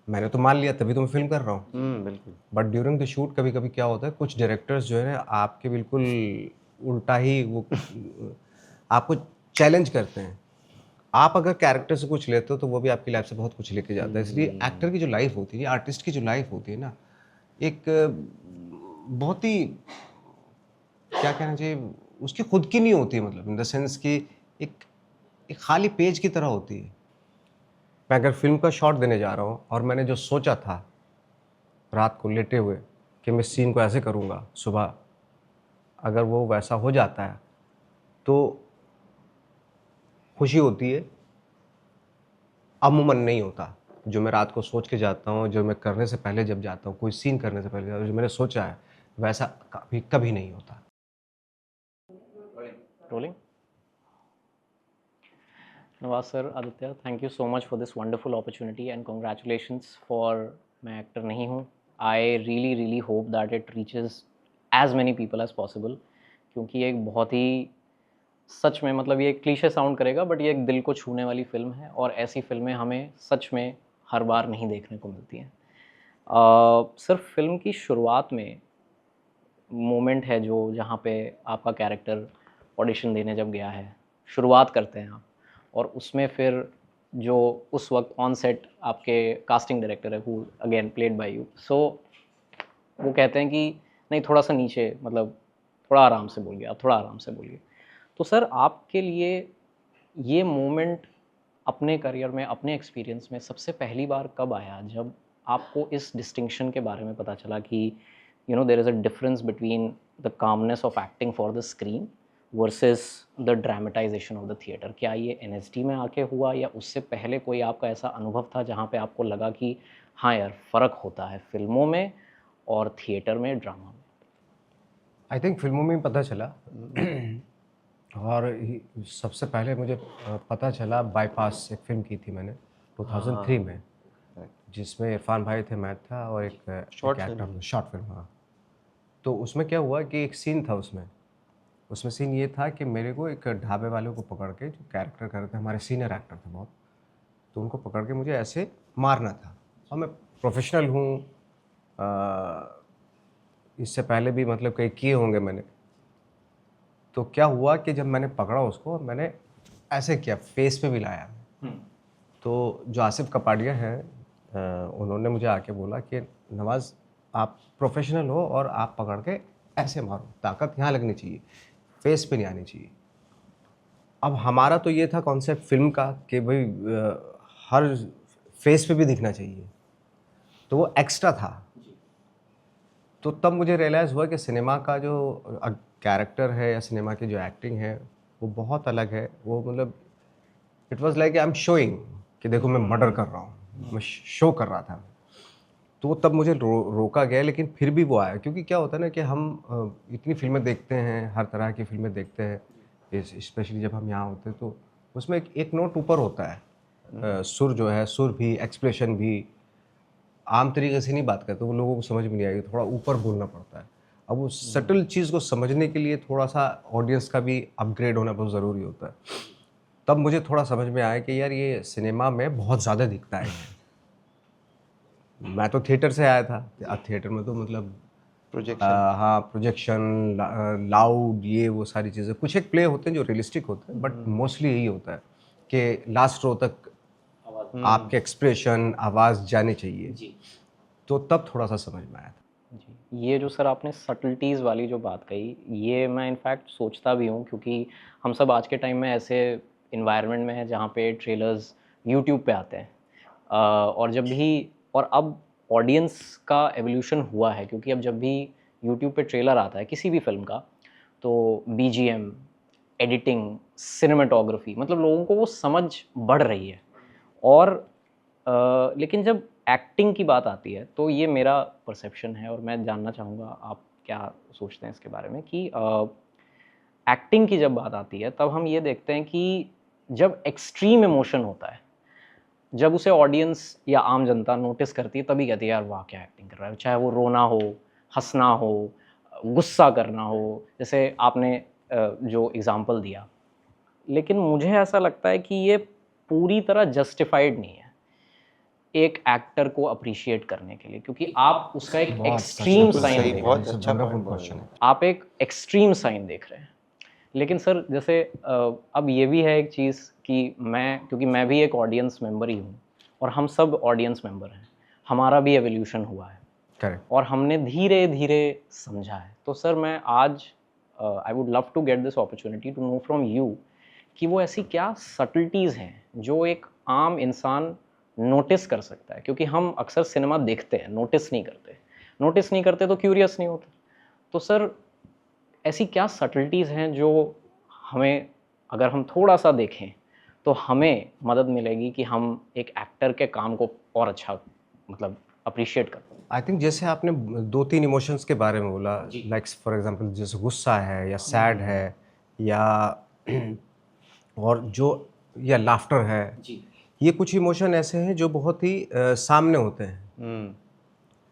मैंने तो मान लिया तभी तो मैं फ़िल्म कर रहा हूँ। बिल्कुल। बट ड्यूरिंग द शूट कभी-कभी क्या होता है, कुछ डायरेक्टर्स जो है ना आपके बिल्कुल उल्टा ही वो आपको चैलेंज करते हैं। आप अगर कैरेक्टर से कुछ लेते हो तो वो भी आपकी लाइफ़ से बहुत कुछ लेके जाता है। इसलिए एक्टर की जो लाइफ़ होती है, आर्टिस्ट की जो लाइफ़ होती है ना, एक बहुत ही क्या कहना चाहिए, उसकी खुद की नहीं होती है, मतलब इन द सेंस कि एक एक खाली पेज की तरह होती है। मैं अगर फ़िल्म का शॉट देने जा रहा हूँ और मैंने जो सोचा था रात को लेटे हुए कि मैं सीन को ऐसे करूँगा, सुबह अगर वो वैसा हो जाता है, तो खुशी होती है, अमूमन नहीं होता। जो मैं रात को सोच के जाता हूँ, जो मैं करने से पहले जब जाता हूँ, कोई सीन करने से पहले जो मैंने सोचा है, वैसा कभी कभी नहीं होता। Rolling. Nawaz sir, Aditya, thank you so much for this wonderful opportunity and congratulations for मैं एक्टर नहीं हूँ. I really hope that it reaches as many people as possible क्योंकि ये एक बहुत ही सच में मतलब ये क्लीशे साउंड करेगा बट ये एक दिल को छूने वाली फ़िल्म है और ऐसी फ़िल्में हमें सच में हर बार नहीं देखने को मिलती हैं. सिर्फ फ़िल्म की शुरुआत में मोमेंट है जो जहाँ पे आपका कैरेक्टर ऑडिशन देने जब गया है, शुरुआत करते हैं आप और उसमें फिर जो उस वक्त ऑन सेट आपके कास्टिंग डायरेक्टर है who again played by you, so वो कहते हैं कि नहीं थोड़ा सा नीचे मतलब थोड़ा आराम से बोलिए, आप थोड़ा आराम से बोलिए. तो सर आपके लिए ये मोमेंट अपने करियर में, अपने एक्सपीरियंस में सबसे पहली बार कब आया जब आपको इस डिस्टिंक्शन के बारे में पता चला कि you know there is a difference between the calmness of acting for the screen versus the dramatization of the theatre? क्या ये एनएसडी में आके हुआ या उससे पहले कोई आपका ऐसा अनुभव था जहाँ पे आपको लगा कि हाँ यार फ़र्क होता है फिल्मों में और थिएटर में, ड्रामा में? आई थिंक फ़िल्मों में ही पता चला। और सबसे पहले मुझे पता चला बाईपास, एक फ़िल्म की थी मैंने 2003 में, जिसमें इरफान भाई थे, मैं था और एक शॉर्ट एक्टर फिल्म। था, शॉर्ट फ़िल्म, हाँ। तो उसमें क्या हुआ कि एक सीन था उसमें सीन ये था कि मेरे को एक ढाबे वाले को पकड़ के, जो कैरेक्टर कर रहे थे, हमारे सीनियर एक्टर थे बहुत, तो उनको पकड़ के मुझे ऐसे मारना था। और मैं प्रोफ़ेशनल हूँ, इससे पहले भी मतलब कई किए होंगे मैंने। तो क्या हुआ कि जब मैंने पकड़ा उसको, मैंने ऐसे किया, फेस पे भी लाया। तो जो आसिफ़ कपाड़िया हैं, उन्होंने मुझे आके बोला कि नवाज़, आप प्रोफ़ेशनल हो और आप पकड़ के ऐसे मारो, ताकत यहाँ लगनी चाहिए, फेस पे नहीं आनी चाहिए। अब हमारा तो ये था कॉन्सेप्ट फ़िल्म का कि भई हर फेस पे भी दिखना चाहिए, तो वो एक्स्ट्रा था। तो तब मुझे रियलाइज़ हुआ कि सिनेमा का जो कैरेक्टर है या सिनेमा की जो एक्टिंग है, वो बहुत अलग है। वो मतलब it was like I am showing कि देखो मैं मर्डर कर रहा हूँ, मैं शो कर रहा था। तो तब मुझे रोका गया, लेकिन फिर भी वो आया, क्योंकि क्या होता है ना कि हम इतनी फ़िल्में देखते हैं, हर तरह की फ़िल्में देखते हैं, स्पेशली जब हम यहाँ होते हैं, तो उसमें एक एक नोट ऊपर होता है। सुर जो है, सुर भी, एक्सप्रेशन भी आम तरीके से नहीं बात करते, वो लोगों को समझ में नहीं आएगी, थोड़ा ऊपर बोलना पड़ता है। अब वो सटल चीज़ को समझने के लिए थोड़ा-सा ऑडियंस का भी अपग्रेड होना बहुत ज़रूरी होता है। तब मुझे थोड़ा समझ में आया कि यार ये सिनेमा में बहुत ज़्यादा दिखता है ये। मैं तो थिएटर से आया था, थिएटर में तो मतलब प्रोजेक्शन। हाँ, प्रोजेक्शन, लाउड, ये वो सारी चीज़ें। कुछ एक प्ले होते हैं जो रियलिस्टिक होते हैं, बट मोस्टली यही होता है कि लास्ट रो तक आपके एक्सप्रेशन, आवाज़ जानी चाहिए। जी. तो तब थोड़ा-सा समझ में आया था। जी, ये जो सर आपने सटल्टीज़ वाली जो बात कही, ये मैं इनफैक्ट सोचता भी हूँ क्योंकि हम सब आज के टाइम में ऐसे इन्वायरमेंट में हैं जहाँ पे ट्रेलर्स यूट्यूब पे आते हैं। और जब भी और अब ऑडियंस का एवोल्यूशन हुआ है क्योंकि अब जब भी यूट्यूब पे ट्रेलर आता है किसी भी फ़िल्म का, तो बीजीएम, एडिटिंग, सिनेमेटोग्राफी मतलब लोगों को वो समझ बढ़ रही है। और लेकिन जब एक्टिंग की बात आती है तो ये मेरा परसेप्शन है और मैं जानना चाहूँगा आप क्या सोचते हैं इसके बारे में कि एक्टिंग की जब बात आती है तब हम ये देखते हैं कि जब एक्सट्रीम इमोशन होता है, जब उसे ऑडियंस या आम जनता नोटिस करती है तभी कहती है यार वाह क्या एक्टिंग कर रहा है, चाहे वो रोना हो, हंसना हो, गुस्सा करना हो, जैसे आपने जो एग्जांपल दिया। लेकिन मुझे ऐसा लगता है कि ये पूरी तरह जस्टिफाइड नहीं है। एक एक्टर को अप्रिशिएट करने के लिए, क्योंकि आप उसका एक बहुत एक्सट्रीम सही, साइन सही, देख बहुत रहे हैं। अच्छा वंडरफुल point बोला क्वेश्चन है। आप एक एक्सट्रीम साइन देख रहे हैं। लेकिन सर जैसे अब ये भी है एक चीज़ कि क्योंकि मैं भी एक ऑडियंस मेंबर ही हूँ और हम सब ऑडियंस मेंबर हैं, हमारा भी एवोल्यूशन हुआ है करेक्ट। और हमने धीरे धीरे समझा है। तो सर मैं आज I would love to get this opportunity to know from you कि वो ऐसी क्या सटल्टीज़ हैं जो एक आम इंसान नोटिस कर सकता है, क्योंकि हम अक्सर सिनेमा देखते हैं, नोटिस नहीं करते तो क्यूरियस नहीं होते। तो सर ऐसी क्या सटल्टीज़ हैं जो हमें, अगर हम थोड़ा सा देखें तो हमें मदद मिलेगी कि हम एक एक्टर के काम को और अच्छा मतलब अप्रिशिएट कर पाएँ? आई थिंक जैसे आपने 2-3 इमोशंस के बारे में बोला, लाइक फॉर एग्जांपल जैसे गुस्सा है या सैड है या और जो या लाफ्टर है, ये कुछ इमोशन ऐसे हैं जो बहुत ही सामने होते हैं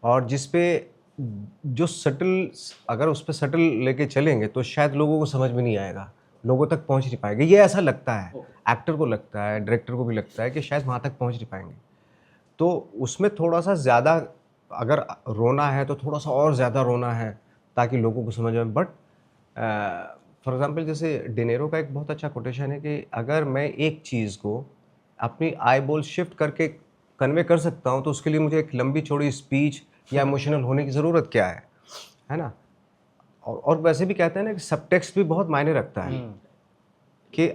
और जिस पे जो सटल, अगर उस पे सटल लेके चलेंगे तो शायद लोगों को समझ में नहीं आएगा, लोगों तक पहुंच नहीं पाएंगे। ये ऐसा लगता है, एक्टर को लगता है, डायरेक्टर को भी लगता है कि शायद वहाँ तक पहुंच नहीं पाएंगे। तो उसमें थोड़ा सा ज़्यादा, अगर रोना है तो थोड़ा सा और ज़्यादा रोना है ताकि लोगों को समझ में। बट फॉर एग्जांपल जैसे डिनेरो का एक बहुत अच्छा कोटेशन है कि अगर मैं एक चीज़ को अपनी आई बॉल शिफ्ट करके कन्वे कर सकता हूँ तो उसके लिए मुझे एक लंबी चौड़ी स्पीच या इमोशनल होने की ज़रूरत क्या है ना। और वैसे भी कहते हैं ना कि सब टेक्स्ट भी बहुत मायने रखता है कि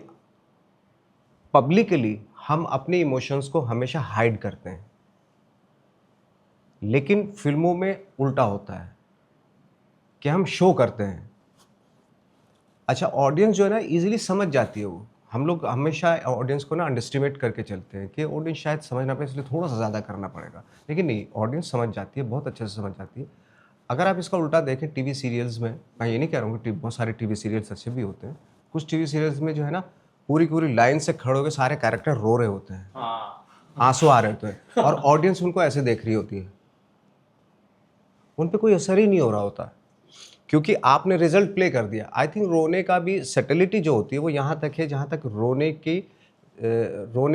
पब्लिकली हम अपने इमोशंस को हमेशा हाइड करते हैं, लेकिन फिल्मों में उल्टा होता है कि हम शो करते हैं। अच्छा, ऑडियंस जो है ना इजीली समझ जाती है। वो हम लोग हमेशा ऑडियंस को ना अंडरस्टिमेट करके चलते हैं कि ऑडियंस शायद समझ ना पाए इसलिए थोड़ा सा ज़्यादा करना पड़ेगा, लेकिन नहीं, ऑडियंस समझ जाती है, बहुत अच्छे से समझ जाती है। अगर आप इसका उल्टा देखें टीवी सीरियल्स में, मैं ये नहीं कह रहा हूँ कि बहुत सारे टीवी सीरियल्स अच्छे भी होते हैं, कुछ टीवी सीरियल्स में जो है ना पूरी पूरी लाइन से खड़े होकर सारे कैरेक्टर रो रहे होते हैं, आंसू आ रहे होते हैं और ऑडियंस उनको ऐसे देख रही होती है, उन पे कोई असर ही नहीं हो रहा होता क्योंकि आपने रिजल्ट प्ले कर दिया। आई थिंक रोने का भी सटिलिटी जो होती है वो यहाँ तक है जहाँ तक रोने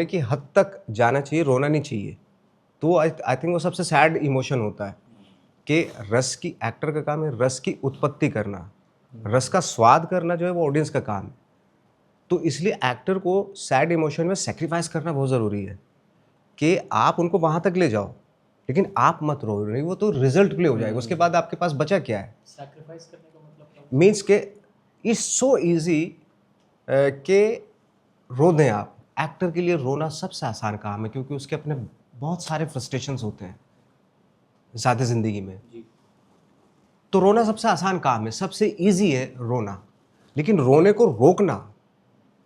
की हद तक जाना चाहिए, रोना नहीं चाहिए। तो आई थिंक वो सबसे सैड इमोशन होता है कि रस की, एक्टर का काम है रस की उत्पत्ति करना, रस का स्वाद करना जो है वो ऑडियंस का काम है। तो इसलिए एक्टर को सैड इमोशन में सेक्रीफाइस करना बहुत ज़रूरी है कि आप उनको वहाँ तक ले जाओ, लेकिन आप मत रो, नहीं वो तो रिजल्ट प्ले हो जाएगा, उसके बाद आपके पास बचा क्या है। सैक्रिफाइस करने का मतलब मीन्स के इट्स सो ईजी कि रो दें आप। एक्टर के लिए रोना सबसे आसान काम है क्योंकि उसके अपने बहुत सारे फ्रस्ट्रेशंस होते हैं ज़्यादा ज़िंदगी में, तो रोना सबसे आसान काम है, सबसे इजी है रोना। लेकिन रोने को रोकना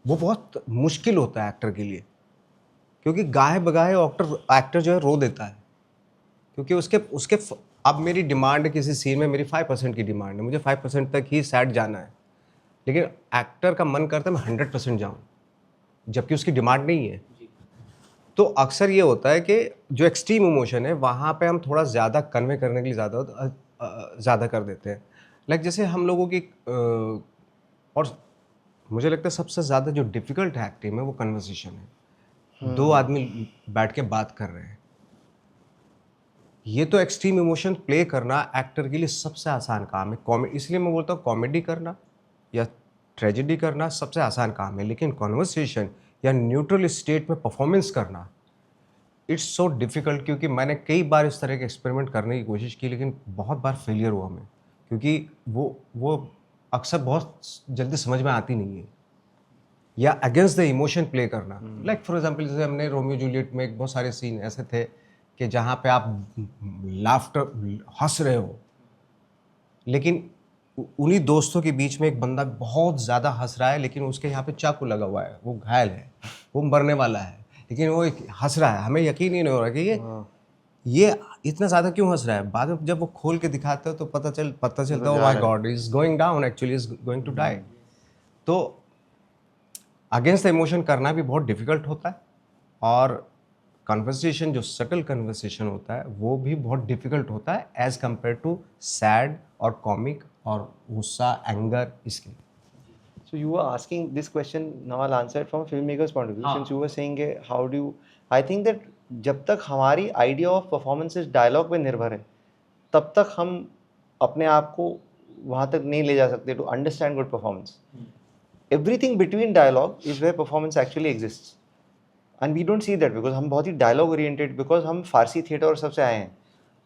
वो बहुत मुश्किल होता है एक्टर के लिए, क्योंकि गाहे बगाहे एक्टर जो है रो देता है क्योंकि उसके अब मेरी डिमांड है किसी सीन में, मेरी 5% की डिमांड है, मुझे 5% तक ही सैड जाना है, लेकिन एक्टर का मन करता है मैं 100% जाऊँ जबकि उसकी डिमांड नहीं है। तो अक्सर ये होता है कि जो एक्सट्रीम इमोशन है वहाँ पे हम थोड़ा ज़्यादा कन्वे करने के लिए ज़्यादा कर देते हैं। लाइक जैसे हम लोगों की और मुझे लगता है सबसे ज़्यादा जो डिफ़िकल्ट है एक्टिंग में वो कन्वर्सेशन है। दो आदमी बैठ के बात कर रहे हैं, ये तो एक्सट्रीम इमोशन प्ले करना एक्टर के लिए सबसे आसान काम है। इसलिए मैं बोलता हूँ कॉमेडी करना या ट्रेजेडी करना सबसे आसान काम है, लेकिन कॉन्वर्सेशन या न्यूट्रल स्टेट में परफॉर्मेंस करना इट्स सो डिफ़िकल्ट। क्योंकि मैंने कई बार इस तरह के एक्सपेरिमेंट करने की कोशिश की, लेकिन बहुत बार फेलियर हुआ मैं, क्योंकि वो अक्सर बहुत जल्दी समझ में आती नहीं है। या अगेंस्ट द इमोशन प्ले करना, लाइक फॉर एग्जांपल जैसे हमने रोमियो जूलियट में बहुत सारे सीन ऐसे थे कि जहाँ पे आप लाफ्टर हंस रहे हो, लेकिन उन्हीं दोस्तों के बीच में एक बंदा बहुत ज़्यादा हंस रहा है, लेकिन उसके यहाँ पे चाकू लगा हुआ है, वो घायल है, वो मरने वाला है, लेकिन वो हंस रहा है। हमें यकीन ही नहीं हो रहा कि ये इतना ज़्यादा क्यों हंस रहा है। बाद में जब वो खोल के दिखाते हो तो पता चलता है my god is going down, actually is going to die. तो अगेंस्ट द इमोशन करना भी बहुत डिफिकल्ट होता है, और कन्वर्सेशन जो सटल कन्वर्सेशन होता है वो भी बहुत डिफिकल्ट होता है एज कम्पेयर टू सैड और कॉमिक और गुस्सा, एंगर, इसके। So you were asking this question, now I'll answer it from a filmmaker's point of view. Since you were saying how do you, I think that जब तक हमारी idea of performances dialogue पे निर्भर है, तब तक हम अपने आप को वहाँ तक नहीं ले जा सकते to understand good performance. Everything between dialogue is where performance actually exists, and we don't see that because हम बहुत ही डायलॉग ओरिएंटेड, बिकॉज हम फारसी थिएटर और सबसे आए हैं.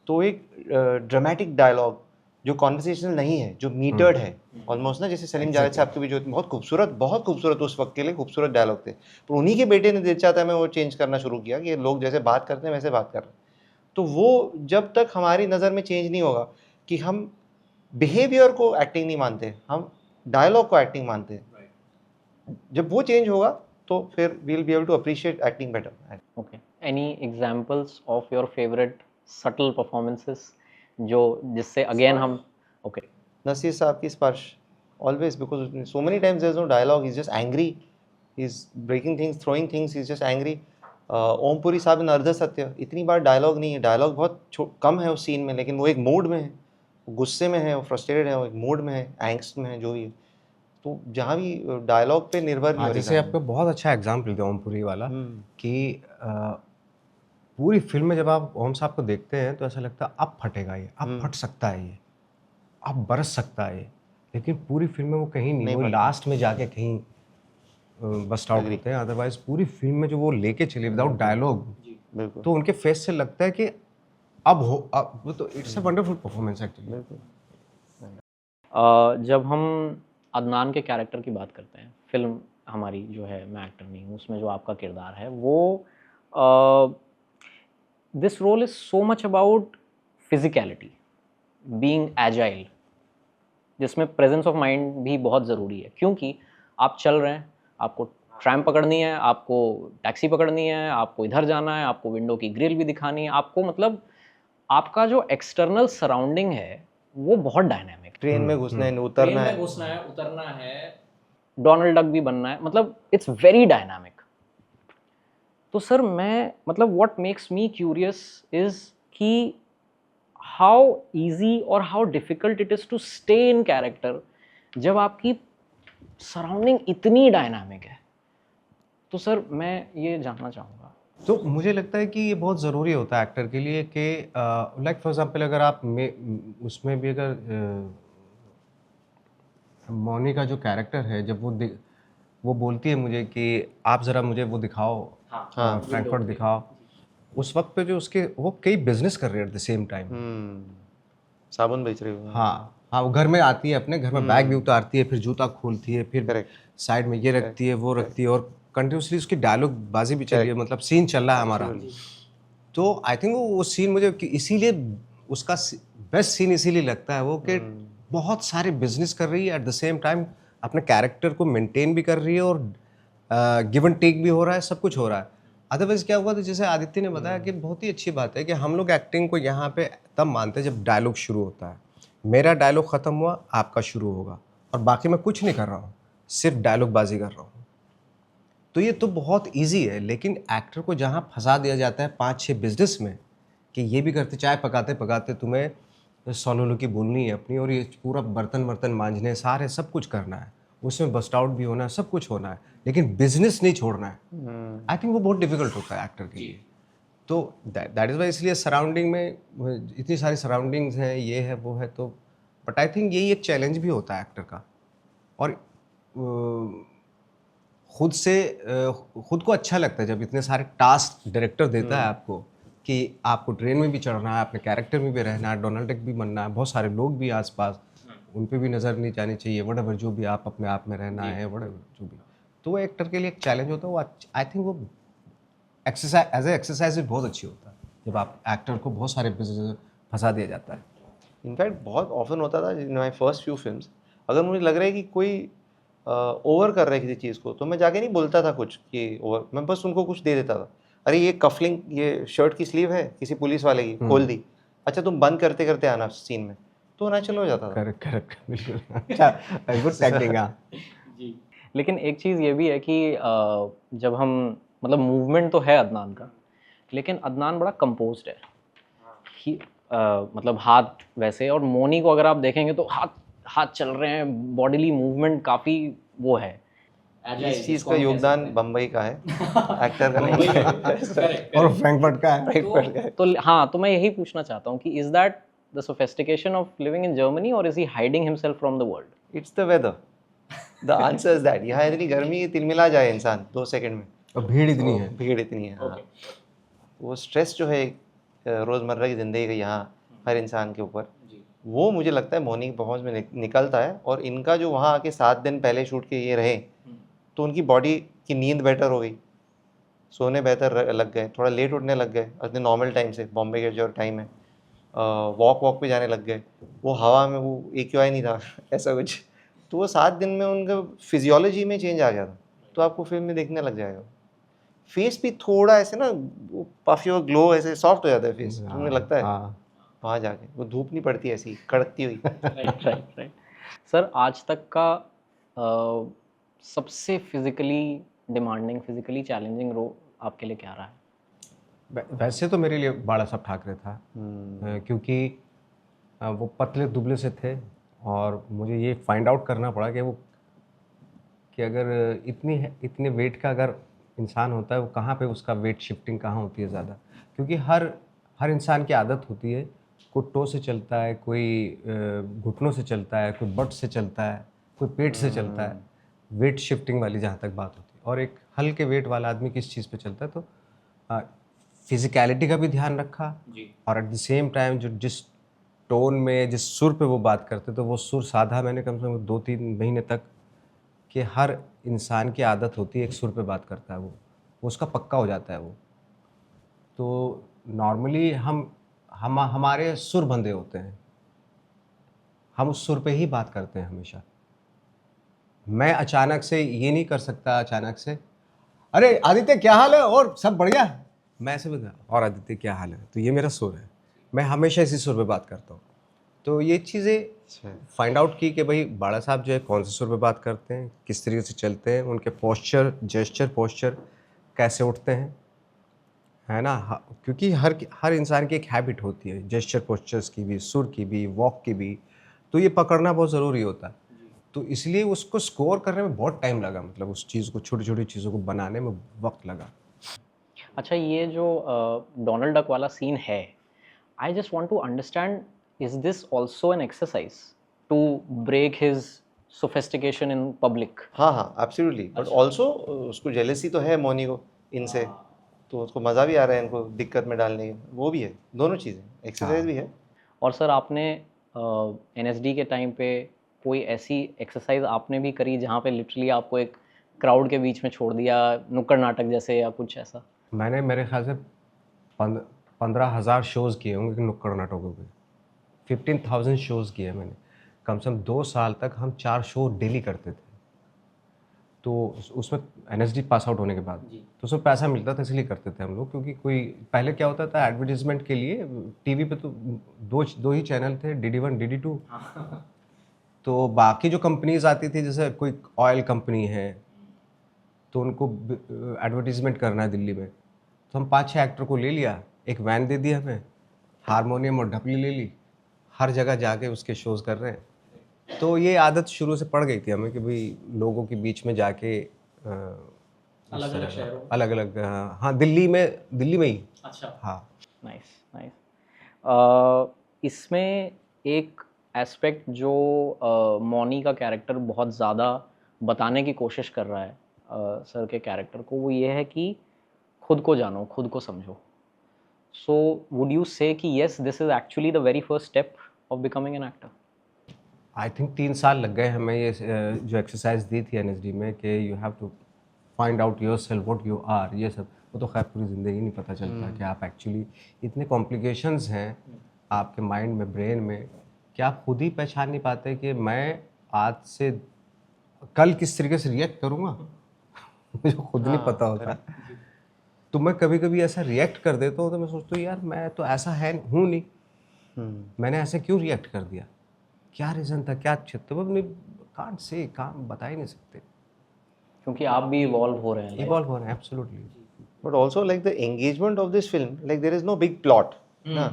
तो एक ड्रामेटिक डायलॉग जो कॉन्वर्सेशनल नहीं है, जो मीटर्ड है ऑलमोस्ट ना, जैसे सलीम जावेद साहब के भी जो बहुत खूबसूरत उस वक्त के लिए खूबसूरत डायलॉग थे, पर उन्हीं के बेटे ने दिल चाहता में वो चेंज करना शुरू किया कि लोग जैसे बात करते हैं वैसे बात कर रहे हैं. तो वो जब तक हमारी नज़र में चेंज नहीं होगा कि हम बिहेवियर को एक्टिंग नहीं मानते, हम डायलॉग को एक्टिंग मानते हैं, जब वो चेंज होगा तो फिर we will be able to appreciate acting better. Okay, any examples of your favourite subtle performances जो जिससे अगेन हम ओके नसीर साहब की स्पर्श always, because so many times there's no dialogue, he's just angry, he's breaking things, throwing things, he's just angry. Om Puri साहब इन अर्ध सत्य, इतनी बार डायलॉग नहीं है, डायलॉग बहुत कम है उस सीन में, लेकिन वो एक मूड में है, वो गुस्से में है, वो फ्रस्ट्रेटेड है, वो एक मूड में है, एंग्स्ट में है, जो भी है. तो जहाँ भी डायलॉग पे निर्भर नहीं हो रही. जैसे आपको बहुत अच्छा एग्जाम्पल दिया ओमपुरी वाला कि पूरी फिल्म में जब आप ओम साहब को देखते हैं तो ऐसा लगता है अब फटेगा ये, अब फट सकता है ये, अब बरस सकता है ये, लेकिन पूरी फिल्म में वो कहीं नहीं, वो लास्ट में जाके कहीं बस्ट आउट होते हैं. अदरवाइज पूरी फिल्म में जो वो लेके चले विदाउट डायलॉग, तो उनके फेस से लगता है कि अब हो, अब वो तो it's a wonderful performance actually. जब हम अदनान के कैरेक्टर की बात करते हैं, फिल्म हमारी जो है मैं एक्टर नहीं हूँ, उसमें जो आपका किरदार है वो this role is so much about physicality, being agile, जिसमें प्रेजेंस ऑफ माइंड भी बहुत ज़रूरी है, क्योंकि आप चल रहे हैं, आपको ट्रैम पकड़नी है, आपको टैक्सी पकड़नी है, आपको इधर जाना है, आपको विंडो की ग्रिल भी दिखानी है, आपको मतलब आपका जो एक्सटर्नल सराउंडिंग है वो बहुत डायनामिक. ट्रेन में घुसना है, उतरना है, डोनाल्ड डक भी बनना है, मतलब इट्स वेरी डायनामिक. तो सर मैं मतलब what makes me curious is कि हाउ इजी और how difficult it is to stay in character जब आपकी सराउंडिंग इतनी डायनामिक है. तो सर मैं ये जानना चाहूँगा. तो मुझे लगता है कि ये बहुत ज़रूरी होता है एक्टर के लिए कि लाइक फॉर एग्जांपल अगर आप उसमें भी अगर मौनी का जो कैरेक्टर है, जब वो बोलती है मुझे कि आप ज़रा मुझे वो दिखाओ, फ्रैंकफर्ट दिखाओ, उस वक्त पे जो उसके वो कई बिजनेस कर रहे हैं एट द सेम टाइम, साबुन बेच रही हो. हाँ, वो घर में आती है, अपने घर में बैग भी उतारती है, फिर जूता खोलती है, फिर साइड में ये रखती है, वो रखती है, और कंटिन्यूसली उसकी डायलॉग बाजी भी चल रही है, मतलब सीन चल रहा है हमारा. तो आई थिंक वो सीन मुझे इसीलिए उसका बेस्ट सीन इसीलिए लगता है वो कि बहुत सारे बिजनेस कर रही है, एट द सेम टाइम अपने कैरेक्टर को मेंटेन भी कर रही है, और गिव एंड टेक भी हो रहा है, सब कुछ हो रहा है. अदरवाइज क्या हुआ, तो जैसे आदित्य ने बताया कि बहुत ही अच्छी बात है कि हम लोग एक्टिंग को यहाँ पे तब मानते हैं जब डायलॉग शुरू होता है. मेरा डायलॉग ख़त्म हुआ, आपका शुरू होगा, और बाकी मैं कुछ नहीं कर रहा हूँ, सिर्फ डायलॉग बाजी कर रहा हूँ. तो ये तो बहुत इजी है, लेकिन एक्टर को जहाँ फंसा दिया जाता है 5-6 बिजनेस में कि ये भी करते, चाय पकाते पकाते तुम्हें सोलोलो की बोलनी है अपनी, और ये पूरा बर्तन मांजने, सारे सब कुछ करना है, उसमें बस्ट आउट भी होना है, सब कुछ होना है, लेकिन बिजनेस नहीं छोड़ना है. आई थिंक वो बहुत डिफिकल्ट होता है एक्टर के लिए. तो दैट इज़ वाई, इसलिए सराउंडिंग में इतनी सारी सराउंडिंग्स हैं, ये है वो है, तो बट आई थिंक यही एक चैलेंज भी होता है एक्टर का. और खुद को अच्छा लगता है जब इतने सारे टास्क डायरेक्टर देता है आपको कि आपको ट्रेन में भी चढ़ना है, अपने कैरेक्टर में भी रहना है, डोनाल्ड डक भी बनना है, बहुत सारे लोग भी आसपास, उन पे भी नज़र नहीं जानी चाहिए, वटएवर जो भी आप अपने आप में रहना है, वटएवर जो भी. तो वो एक्टर के लिए एक चैलेंज होता है. वो आई थिंक वो एक्सरसाइज एज ए एक्सरसाइज भी बहुत अच्छी होता है जब आप एक्टर को बहुत सारे बिजनेस फंसा दिया जाता है. इनफैक्ट बहुत ऑफन होता था इन माई फर्स्ट फ्यू फिल्म्स, अगर मुझे लग रहा है कि कोई ओवर कर रहा है किसी चीज़ को, तो मैं जाके नहीं बोलता था कुछ कि ओवर, मैं बस उनको कुछ दे देता था. अरे ये कफलिंग, ये शर्ट की स्लीव है किसी पुलिस वाले की, खोल दी, अच्छा तुम बंद करते करते आना सीन में, तो नेचुरल हो जाता था. करेक्ट बिल्कुल. अच्छा, गुड टेक्निक. जी, लेकिन एक चीज़ ये भी है कि जब हम मतलब मूवमेंट तो है अदनान का, लेकिन अदनान बड़ा कंपोज्ड है. मतलब हाथ वैसे, और मोनी को अगर आप देखेंगे तो हाथ चल रहे हैं, बॉडीली मूवमेंट काफ़ी वो है. इस चीज़ का योगदान बम्बई का है, एक्टर का नहीं है। और फ्रैंकफर्ट का है। फ्रैंकफर्ट का है। तो हाँ, तो मैं यही पूछना चाहता हूँ कि is that the sophistication of living in Germany और is he hiding himself from the world? It's the weather, the answer is that. यहाँ इतनी गर्मी है, तिलमिला जाए इंसान 2 सेकंड में। और भीड़ इतनी है। भीड़ इतनी है, हाँ। वो स्ट्रेस जो है रोज़मर्रा की ज़िंदगी का यहाँ हर इंसान के ऊपर, वो मुझे लगता है मोनी की परफॉर्मेंस में निकलता है। और इनका जो वहाँ आके 7 दिन पहले शूट के ये रहे, तो उनकी बॉडी की नींद बेटर हो गई, सोने बेहतर लग गए, थोड़ा लेट उठने लग गए अपने नॉर्मल टाइम से, बॉम्बे के जो टाइम है। वॉक पे जाने लग गए, वो हवा में वो AQI नहीं था ऐसा कुछ। तो वो 7 दिन में उनका फिजियोलॉजी में चेंज आ गया था, तो आपको फिल्म में देखने लग जाएगा। फेस भी थोड़ा ऐसे ना वो पफी और ग्लो ऐसे सॉफ्ट हो जाता है फेस, मुझे लगता है हाँ। वहाँ जाके वो धूप नहीं पड़ती ऐसी कड़कती हुई। राइट। सर, आज तक का सबसे physically demanding, physically challenging role आपके लिए क्या रहा है? वैसे तो मेरे लिए बाला साहब ठाकरे था, क्योंकि वो पतले दुबले से थे और मुझे ये फाइंड आउट करना पड़ा कि अगर इतने वेट का अगर इंसान होता है, वो कहाँ पे उसका वेट शिफ्टिंग कहाँ होती है ज़्यादा, क्योंकि हर इंसान की आदत होती है, कोई टो से चलता है, कोई घुटनों से चलता है, कोई बट से चलता है, कोई पेट से चलता है, वेट शिफ्टिंग वाली जहाँ तक बात होती है। और एक हल्के वेट वाला आदमी किस चीज़ पे चलता है, तो फिजिकलिटी का भी ध्यान रखा और एट द सेम टाइम जो जिस टोन में, जिस सुर पे वो बात करते, तो वो सुर साधा मैंने कम से कम 2-3 महीने तक, कि हर इंसान की आदत होती है एक सुर पे बात करता है, वो उसका पक्का हो जाता है वो। तो नॉर्मली हमारे सुर बंधे होते हैं, हम उस सुर पे ही बात करते हैं हमेशा। मैं अचानक से ये नहीं कर सकता, अचानक से अरे आदित्य क्या हाल है और सब बढ़िया, मैं ऐसे बता और आदित्य क्या हाल है, तो ये मेरा सुर है, मैं हमेशा इसी सुर पे बात करता हूँ। तो ये चीज़ें फाइंड आउट की कि भाई बाड़ा साहब जो है कौन से सुर पे बात करते हैं, किस तरीके से चलते हैं, उनके पोस्चर कैसे उठते हैं, है ना। क्योंकि हर इंसान की एक हैबिट होती है, जेस्चर पोस्चर्स की भी, सुर की भी, वॉक की भी, तो ये पकड़ना बहुत ज़रूरी होता है। तो इसलिए उसको स्कोर करने में बहुत टाइम लगा, मतलब उस चीज़ को, छोटी छोटी चीज़ों को बनाने में वक्त लगा। अच्छा, ये जो डोनाल्ड डक वाला सीन है, I just want to understand, is this also an exercise to break his sophistication in public? हाँ, एब्सोल्युटली। बट ऑल्सो उसको जेलेसी तो है मोनी को इनसे, तो उसको मज़ा भी आ रहा है इनको दिक्कत में डालने की, वो भी है, दोनों चीज़ें, एक्सरसाइज भी है। और सर, आपने NSD के टाइम पे कोई ऐसी एक्सरसाइज आपने भी करी जहाँ पे लिटरली आपको एक क्राउड के बीच में छोड़ दिया, नुक्कड़ नाटक जैसे या कुछ ऐसा? मैंने मेरे ख्याल से 15,000 शोज़ किए होंगे नुक्कड़ नाटकों के, 15,000 शोज़ किए मैंने। कम से कम 2 साल तक हम 4 शो डेली करते थे। तो उसमें NSD पास आउट होने के बाद तो उसमें पैसा मिलता था, इसलिए करते थे हम लोग। क्योंकि कोई पहले क्या होता था, एडवर्टीजमेंट के लिए टीवी पे तो दो ही चैनल थे, DD1 DD2। तो बाकी जो कंपनीज आती थी, जैसे कोई ऑयल कंपनी है, तो उनको एडवर्टीजमेंट करना है दिल्ली में, तो हम 5-6 एक्टर को ले लिया, एक वैन दे दी हमें, हारमोनियम और ढपली ले ली, हर जगह जाके उसके शोज़ कर रहे हैं। तो ये आदत शुरू से पड़ गई थी हमें कि भाई लोगों के बीच में जाके अलग-अलग शहरों, अलग-अलग, हाँ, दिल्ली में ही। अच्छा, हाँ। नाइस। इसमें एक एस्पेक्ट जो मौनी का कैरेक्टर बहुत ज़्यादा बताने की कोशिश कर रहा है सर के कैरेक्टर को, वो ये है कि खुद को जानो, खुद को समझो। सो वुड यू से कि yes, this is actually the very first step of becoming an actor? I think 3 साल लग गए हमें ये जो एक्सरसाइज दी थी NSD में कि you have to find out yourself what you are, ये सब। वो तो खैर पूरी ज़िंदगी नहीं पता चलता कि आप एक्चुअली, इतने कॉम्प्लिकेशंस हैं आपके माइंड में, ब्रेन में, कि आप खुद ही पहचान नहीं पाते कि मैं आज से कल किस तरीके से रिएक्ट करूँगा। मुझे खुद नहीं पता होता। तो मैं कभी कभी ऐसा रिएक्ट कर देता हूँ, तो मैं सोचता हूँ यार मैं तो ऐसा हूँ नहीं, मैंने ऐसे क्यों रिएक्ट कर दिया, क्या रीज़न था, क्या तो वो कांट से काम बता ही नहीं सकते, क्योंकि आप भी इवॉल्व हो रहे हैं। इवॉल्व हो रहे हैं, absolutely. But also like the engagement of this film, like there is no big plot ना,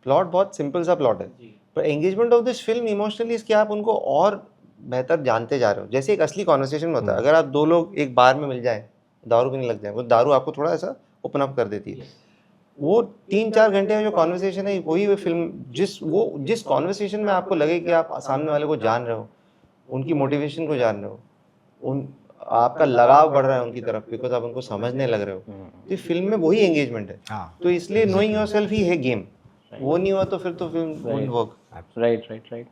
प्लॉट बहुत सिंपल सा प्लॉट है, पर engagement of this film emotionally इसके आप उनको और बेहतर जानते जा रहे हो। जैसे एक असली कॉन्वर्सेशन होता है, अगर आप दो लोग एक बार में मिल जाएं, दारू भी नहीं लग जाए, वो दारू आपको थोड़ा ऐसा ओपन अप कर देती है। वो 3-4 घंटे में जो कॉन्वर्सेशन है, वही वो फिल्म, जिस कॉन्वर्सेशन में आपको लगे कि आप सामने वाले को जान रहे हो, उनकी मोटिवेशन को जान रहे हो, उन आपका लगाव बढ़ रहा है उनकी तरफ, बिकॉज आप उनको समझने लग रहे हो, तो ये फिल्म में वही एंगेजमेंट है। हाँ, तो इसलिए नोइंग योरसेल्फ ही है गेम। वो नहीं हुआ तो फिर तो फिल्म वोंट वर्क। राइट।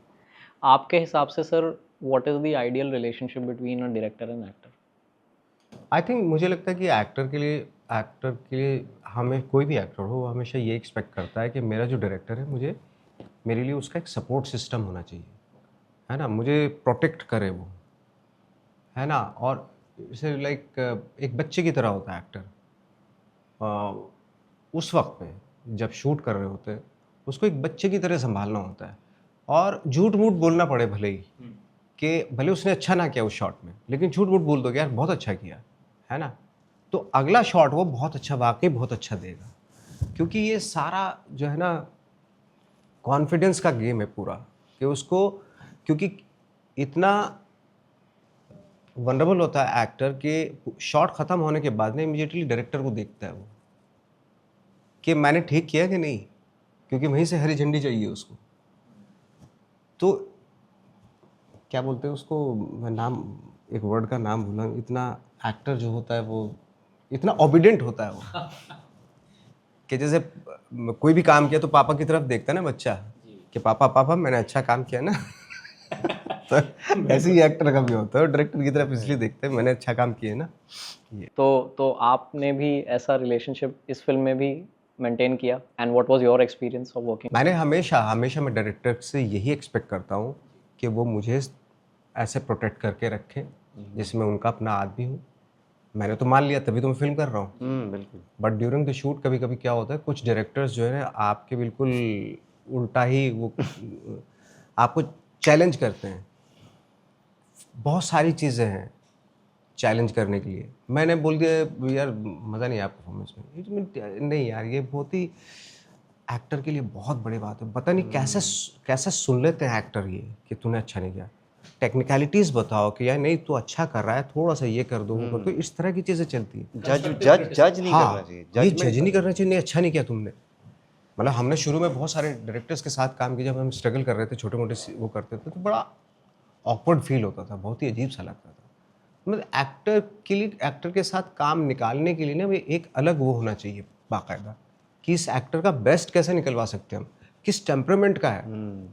आपके हिसाब से sir what is the ideal relationship between a director and actor? I think मुझे लगता है कि एक्टर के लिए हमें, कोई भी एक्टर हो, वो हमेशा ये एक्सपेक्ट करता है कि मेरा जो डायरेक्टर है, मेरे लिए उसका एक सपोर्ट सिस्टम होना चाहिए, है ना, मुझे प्रोटेक्ट करे वो, है ना। और जैसे लाइक एक बच्चे की तरह होता है एक्टर। उस वक्त में जब शूट कर रहे होते हैं, उसको एक बच्चे की तरह संभालना होता है, और झूठ मूठ बोलना पड़े भले ही, कि भले उसने अच्छा ना किया उस शॉट में, लेकिन झूठ मूठ बोल दो कि यार बहुत अच्छा किया, है ना, तो अगला शॉट वो बहुत अच्छा, वाकई बहुत अच्छा देगा। क्योंकि ये सारा जो है ना कॉन्फिडेंस का गेम है पूरा, कि उसको, क्योंकि इतना वनरेबल होता है एक्टर के, शॉट खत्म होने के बाद में इमीडिएटली डायरेक्टर को देखता है वो, कि मैंने ठीक किया कि नहीं, क्योंकि वहीं से हरी झंडी चाहिए उसको। तो क्या बोलते हैं उसको, मैं नाम, एक वर्ड का नाम भूला, इतना एक्टर जो होता है वो इतना ओबीडेंट होता है वो, कि जैसे कोई भी काम किया तो पापा की तरफ देखता है ना बच्चा, कि पापा पापा मैंने अच्छा काम किया ना। तो ऐसे ही एक्टर का भी होता है, डायरेक्टर की तरफ इसलिए देखते हैं मैंने अच्छा काम किया ना। ये तो आपने भी ऐसा रिलेशनशिप इस फिल्म में भी मेंटेन किया, and what was your experience of working? मैंने हमेशा हमेशा मैं डायरेक्टर से यही एक्सपेक्ट करता हूँ कि वो मुझे ऐसे प्रोटेक्ट करके रखें जैसे मैं उनका अपना आदमी हूँ। मैंने तो मान लिया, तभी तो मैं फिल्म कर रहा हूँ। बिल्कुल। बट ड्यूरिंग द शूट कभी कभी क्या होता है, कुछ डायरेक्टर्स जो है ना आपके बिल्कुल उल्टा ही वो आपको चैलेंज करते हैं। बहुत सारी चीज़ें हैं चैलेंज करने के लिए। मैंने बोल दिया यार मज़ा नहीं आया परफॉर्मेंस में, नहीं यार ये बहुत ही एक्टर के लिए बहुत बड़ी बात है। पता नहीं कैसे सुन लेते हैं एक्टर ये कि तूने अच्छा नहीं किया। टेक्निकलिटीज़ बताओ कि यार नहीं तू अच्छा कर रहा है, थोड़ा सा ये कर दो वो कर दो, इस तरह की चीज़ें चलती है। जज नहीं करना चाहिए, ये जज नहीं करना चाहिए, नहीं अच्छा नहीं किया तुमने। मतलब हमने शुरू में बहुत सारे डायरेक्टर्स के साथ काम किया, जब हम स्ट्रगल कर रहे थे, छोटे मोटे वो करते थे, तो बड़ा ऑकवर्ड फील होता था, बहुत ही अजीब सा लगता था। मतलब एक्टर के लिए, एक्टर के साथ काम निकालने के लिए ना वो एक अलग वो होना चाहिए बाकायदा, कि इस एक्टर का बेस्ट कैसे निकलवा सकते हैं हम, किस टेम्परामेंट का है।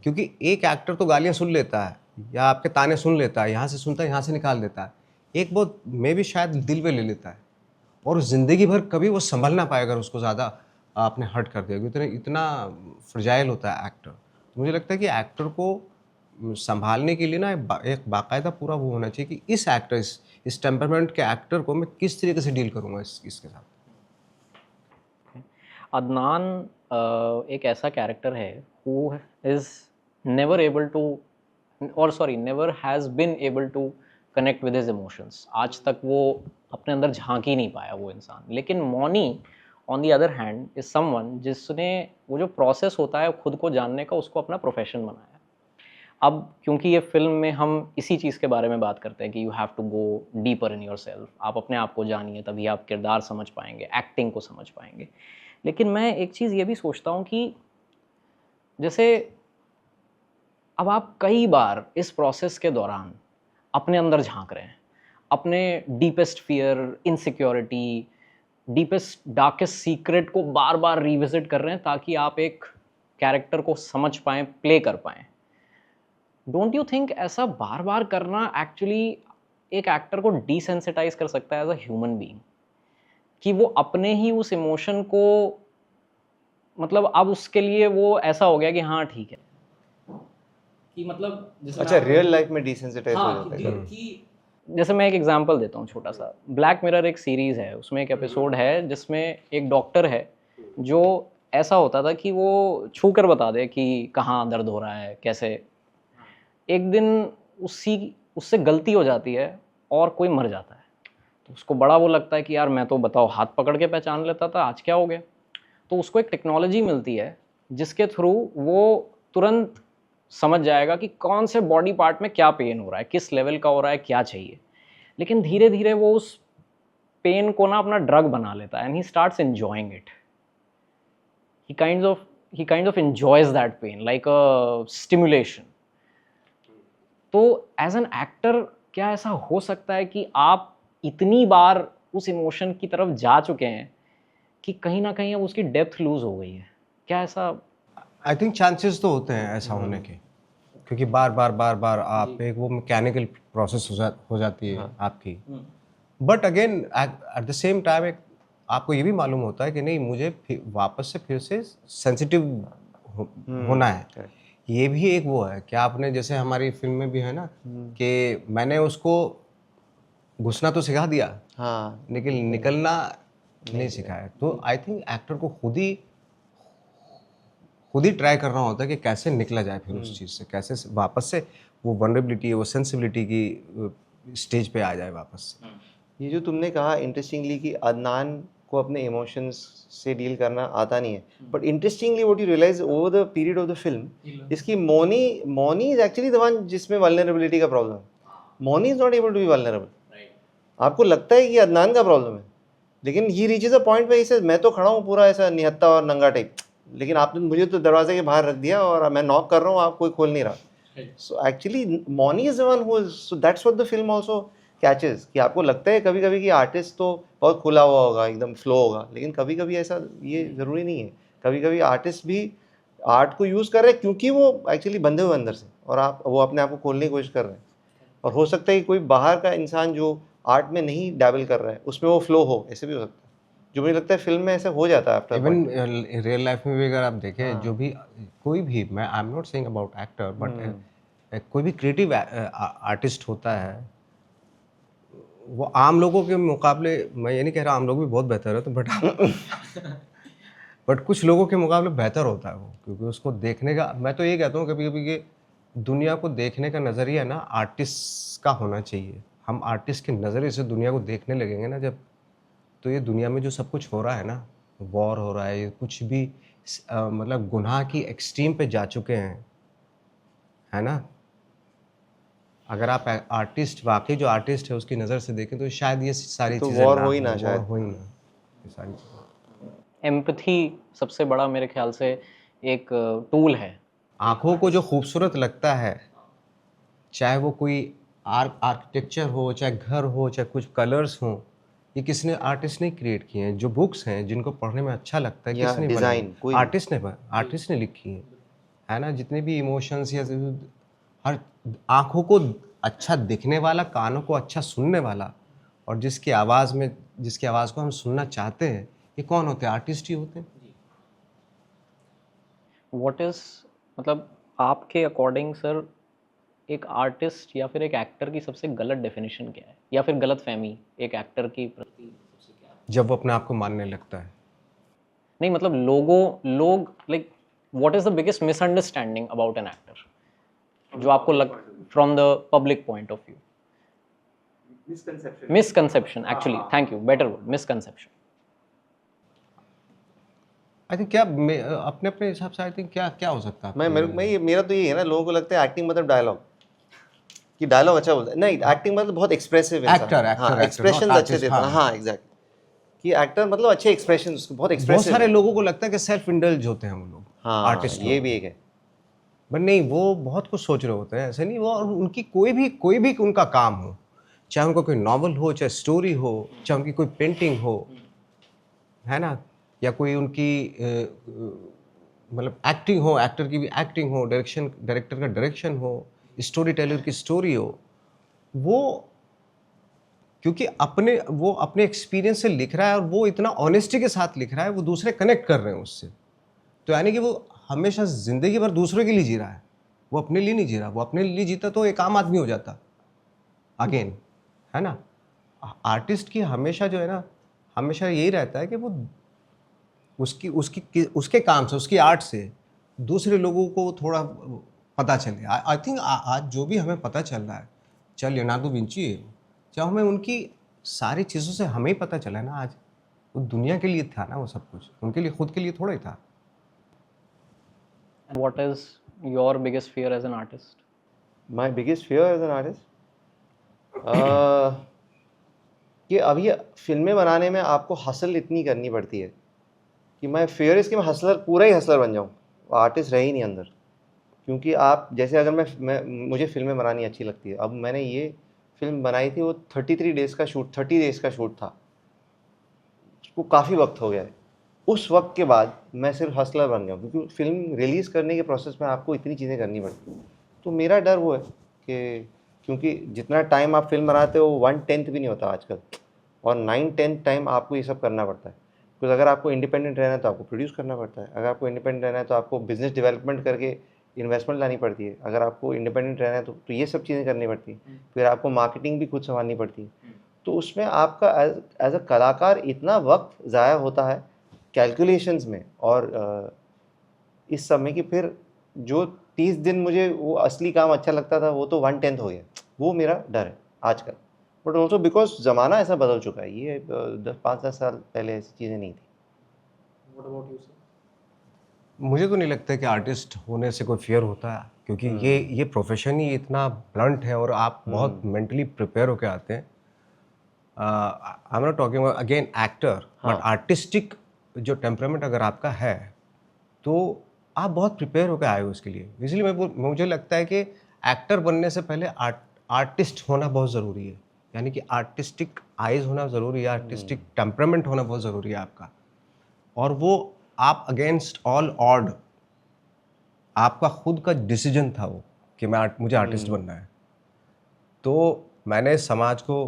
क्योंकि एक एक्टर तो गालियाँ सुन लेता है या आपके ताने सुन लेता है, यहाँ से सुनता है यहाँ से निकाल देता है, एक बहुत मे भी शायद दिल पे ले लेता है, और ज़िंदगी भर कभी वो संभल ना पाएगा, अगर उसको ज़्यादा आपने हर्ट कर दिया। इतना फ्रजाइल होता है एक्टर। तो मुझे लगता है कि एक्टर को संभालने के लिए ना एक बाकायदा पूरा वो होना चाहिए कि इस एक्टर, इस टेम्परामेंट के एक्टर को मैं किस तरीके से डील करूँगा इसके साथ। अदनान एक ऐसा कैरेक्टर है who is never able to, और sorry never has been able to connect with his emotions. आज तक वो अपने अंदर झांक ही नहीं पाया वो इंसान। लेकिन Mauni on the other hand is someone जिसने वो जो प्रोसेस होता है खुद को जानने का, उसको अपना प्रोफेशन बनाया। अब क्योंकि ये फिल्म में हम इसी चीज़ के बारे में बात करते हैं कि you have to go deeper in your self, आप अपने आप को जानिए, तभी आप किरदार समझ पाएंगे, एक्टिंग को समझ पाएंगे। लेकिन मैं एक चीज़ ये भी सोचता हूँ कि जैसे अब आप कई बार इस प्रोसेस के दौरान अपने अंदर झांक रहे हैं, अपने deepest fear, insecurity, deepest darkest secret को बार बार रिविजिट कर रहे हैं ताकि आप एक कैरेक्टर को समझ पाएँ, प्ले कर पाएँ। डोंट यू थिंक ऐसा बार बार करना एक्चुअली एक एक्टर को डिसेंसिटाइज कर सकता है एज अ ह्यूमन बीइंग, कि वो अपने ही उस इमोशन को, मतलब अब उसके लिए वो ऐसा हो गया कि हाँ ठीक है, कि मतलब अच्छा, रियल लाइफ में डिसेंसिटाइज हो जाता है। कि जैसे मैं एक एग्जांपल देता हूँ छोटा सा। ब्लैक मिरर एक सीरीज़ है, उसमें एक एपिसोड है जिसमें एक डॉक्टर है जो ऐसा होता था कि वो छू कर बता दे कि कहाँ दर्द हो रहा है कैसे। एक दिन उससे गलती हो जाती है और कोई मर जाता है, तो उसको बड़ा वो लगता है कि यार मैं तो बताओ हाथ पकड़ के पहचान लेता था, आज क्या हो गया। तो उसको एक टेक्नोलॉजी मिलती है जिसके थ्रू वो तुरंत समझ जाएगा कि कौन से बॉडी पार्ट में क्या पेन हो रहा है, किस लेवल का हो रहा है, क्या चाहिए। लेकिन धीरे धीरे वो उस पेन को ना अपना ड्रग बना लेता है, and he starts enjoying it. he kind of enjoys that pain like a stimulation. तो एज एन एक्टर क्या ऐसा हो सकता है कि आप इतनी बार उस इमोशन की तरफ जा चुके हैं कि कहीं ना कहीं अब उसकी डेप्थ लूज हो गई है? क्या ऐसा? आई थिंक चांसेस तो होते हैं ऐसा होने के, क्योंकि बार बार आप एक वो मैकेनिकल प्रोसेस हो जाती है आपकी। But again at the same time एक आपको ये भी मालूम होता है कि नहीं, मुझे वापस से फिर से सेंसिटिव होना है। ये भी एक वो है कि आपने जैसे हमारी फिल्म में भी है ना कि मैंने उसको घुसना तो सिखा दिया, हाँ, लेकिन निकलना नहीं सिखाया। तो आई थिंक एक्टर को खुद ही ट्राई करना होता है कि कैसे निकला जाए फिर उस चीज़ से, कैसे वापस से वो वनरेबिलिटी, वो सेंसिबिलिटी की स्टेज पे आ जाए वापस से। ये जो तुमने कहा इंटरेस्टिंगली कि अदनान को अपने इमोशंस से डील करना आता नहीं है, but interestingly what you realize over the period of the film, इसकी Mauni is actually the one जिसमें वल्नरेबिलिटी का प्रॉब्लम है। Mauni is not able to be vulnerable. आपको लगता है कि अदनान का प्रॉब्लम है, लेकिन ही रीचेज अ पॉइंट पे ही सेज मैं तो खड़ा हूँ पूरा ऐसा निहत्ता और नंगा टाइप, लेकिन आपने मुझे तो दरवाजे के बाहर रख दिया और मैं नॉक कर रहा हूँ, आप कोई खोल नहीं रहा। So actually Mauni is the one who is, so that's what the film also catches, कि आपको लगता है कभी कभी कि आर्टिस्ट तो बहुत खुला हुआ होगा, एकदम फ्लो होगा, लेकिन कभी कभी ऐसा ये ज़रूरी नहीं है। कभी कभी आर्टिस्ट भी आर्ट को यूज़ कर रहे हैं क्योंकि वो एक्चुअली बंधे हुए अंदर से, और वो अपने आप को खोलने की कोशिश कर रहे हैं। और हो सकता है कि कोई बाहर का इंसान जो आर्ट में नहीं डैबल कर रहा है उसमें वो फ्लो हो, ऐसे भी हो सकता है, जो मुझे लगता है फिल्म में ऐसा हो जाता है आफ्टर। इवन रियल लाइफ में भी अगर आप देखें, जो भी कोई भी, मैं I am not saying about actor, but कोई भी क्रिएटिव आर्टिस्ट होता है, वो आम लोगों के मुकाबले, मैं ये नहीं कह रहा आम लोग भी बहुत बेहतर है, तो बट कुछ लोगों के मुकाबले बेहतर होता है वो, क्योंकि उसको देखने का, मैं तो ये कहता हूँ कभी कभी कि दुनिया को देखने का नज़रिया ना आर्टिस्ट का होना चाहिए। हम आर्टिस्ट के नज़रिए से दुनिया को देखने लगेंगे ना जब, तो ये दुनिया में जो सब कुछ हो रहा है ना, वॉर हो रहा है, ये कुछ भी मतलब गुनाह की एक्सट्रीम पे जा चुके हैं, है ना। अगर आप आर्टिस्ट, वाकई जो आर्टिस्ट है उसकी नज़र से देखें, तो शायद ये सारी तो चीज़ें वॉर ना हो ही ना, वॉर शायद हो ही ना, ये सारी चीज़ें। एम्पैथी सबसे बड़ा मेरे ख्याल से एक टूल है। आँखों को जो खूबसूरत लगता है, चाहे वो कोई आर्किटेक्चर हो, चाहे घर हो, चाहे कुछ कलर्स हों, ये किसने, आर्टिस्ट ने क्रिएट किए हैं। जो बुक्स हैं जिनको पढ़ने में अच्छा लगता है, या किसने डिज़ाइन बनाई? कोई आर्टिस्ट ने लिखी है ना। जितने भी इमोशंस या हर, आँखों को अच्छा दिखने वाला, कानों को अच्छा सुनने वाला, और जिसकी आवाज़ को हम सुनना चाहते हैं, ये कौन होते हैं? आर्टिस्ट ही होते हैं। व्हाट इज, मतलब आपके अकॉर्डिंग सर, एक आर्टिस्ट या फिर एक एक्टर की सबसे गलत डेफिनेशन क्या है, या फिर गलत फहमी एक एक्टर की प्रति सबसे क्या है? जब वो अपने आप को मानने लगता है। नहीं मतलब लोग like what is the biggest misunderstanding about an actor जो आपको लग, from the public point of view? Misconception actually, thank you, better word, misconception. I think क्या अपने अपने हिसाब से, आई थिंक क्या क्या हो सकता है। मेरा तो ये है ना, लोगों को लगता है एक्टिंग मतलब डायलॉग, कि डायलॉग अच्छा बोलता है। नहीं, एक्टिंग मतलब बहुत एक्सप्रेसिव एक्टर, एक्सप्रेशन अच्छे देता है। हाँ एग्जैक्ट, कि एक्टर मतलब अच्छे एक्सप्रेशन, उसको बहुत बहुत एक्सप्रेसिव। सारे लोगों को लगता है कि सेल्फ इंडल्ज होते हैं वो लोग, हाँ आर्टिस्ट ये भी एक है। बट नहीं, वो बहुत कुछ सोच रहे होते हैं, ऐसे नहीं। वो, और उनकी कोई भी उनका काम हो, चाहे उनका कोई नॉवल हो, चाहे स्टोरी हो, चाहे उनकी कोई पेंटिंग हो, है ना, या कोई उनकी मतलब एक्टिंग हो, एक्टर की भी एक्टिंग हो, डायरेक्टर का डायरेक्शन हो, स्टोरी टेलर की स्टोरी हो, वो क्योंकि वो अपने एक्सपीरियंस से लिख रहा है, और वो इतना ऑनेस्टी के साथ लिख रहा है, वो दूसरे कनेक्ट कर रहे हैं उससे। तो यानी कि वो हमेशा ज़िंदगी भर दूसरों के लिए जी रहा है, वो अपने लिए नहीं जी रहा। वो अपने लिए जीता तो एक आम आदमी हो जाता अगेन, है ना। आर्टिस्ट की हमेशा जो है ना, हमेशा यही रहता है कि वो उसके काम से, उसकी आर्ट से दूसरे लोगों को थोड़ा पता चले। आई थिंक आज जो भी हमें पता चल रहा है, चाहे लियोनार्डो विंची है, चाहे हमें उनकी सारी चीज़ों से हमें ही पता चला है ना आज, वो दुनिया के लिए था ना, वो सब कुछ उनके लिए, खुद के लिए थोड़ा ही था। And what is your biggest fear as an artist? My biggest fear as an artist, कि अभी फिल्में बनाने में आपको हसल इतनी करनी पड़ती है कि मैं फियर इस कि मैं हसलर, पूरा ही हसलर बन जाऊँ, आर्टिस्ट रह ही नहीं अंदर। क्योंकि आप जैसे अगर मैं मुझे फिल्में बनानी अच्छी लगती है। अब मैंने ये फिल्म बनाई थी, वो 33 डेज़ का शूट, 30 डेज़ का शूट था, उसको काफ़ी वक्त हो गया है। उस वक्त के बाद मैं सिर्फ हसलर बन गया, क्योंकि फिल्म रिलीज़ करने के प्रोसेस में आपको इतनी चीज़ें करनी पड़ती हैं। तो मेरा डर वो है कि क्योंकि जितना टाइम आप फिल्म बनाते हो 1/10 भी नहीं होता आजकल, और 9/10 टाइम आपको ये सब करना पड़ता है। क्योंकि अगर आपको इंडिपेंडेंट रहना है तो आपको प्रोड्यूस करना पड़ता है, अगर आपको इंडिपेंडेंट रहना है तो आपको बिजनेस डेवलपमेंट करके इन्वेस्टमेंट लानी पड़ती है, अगर आपको इंडिपेंडेंट रहना है तो ये सब चीज़ें करनी पड़ती हैं, फिर आपको मार्केटिंग भी खुद संभालनी पड़ती है। तो उसमें आपका एज अ कलाकार इतना वक्त ज़ाया होता है कैलकुलेशंस में और इस समय कि फिर जो 30 दिन मुझे वो असली काम अच्छा लगता था वो तो 1/10 हो गया। वो मेरा डर है आजकल। बट ऑल्सो बिकॉज ज़माना ऐसा बदल चुका है, ये 5-10 साल पहले ऐसी चीज़ें नहीं थी। What about you, sir? मुझे तो नहीं लगता कि आर्टिस्ट होने से कोई फियर होता है, क्योंकि ये प्रोफेशन ही इतना ब्लंट है और आप बहुत मेंटली प्रिपेयर होकर आते हैं। I am not talking again actor, but artistic जो टेम्परामेंट अगर आपका है तो आप बहुत प्रिपेयर होकर आए हो इसके लिए। इसलिए मुझे लगता है कि एक्टर बनने से पहले आर्टिस्ट होना बहुत ज़रूरी है, यानी कि आर्टिस्टिक आइज़ होना ज़रूरी है, आर्टिस्टिक टेम्परामेंट होना बहुत ज़रूरी है आपका। और वो आप अगेंस्ट ऑल ऑड, आपका खुद का डिसीजन था वो कि मुझे आर्टिस्ट बनना है। तो मैंने समाज को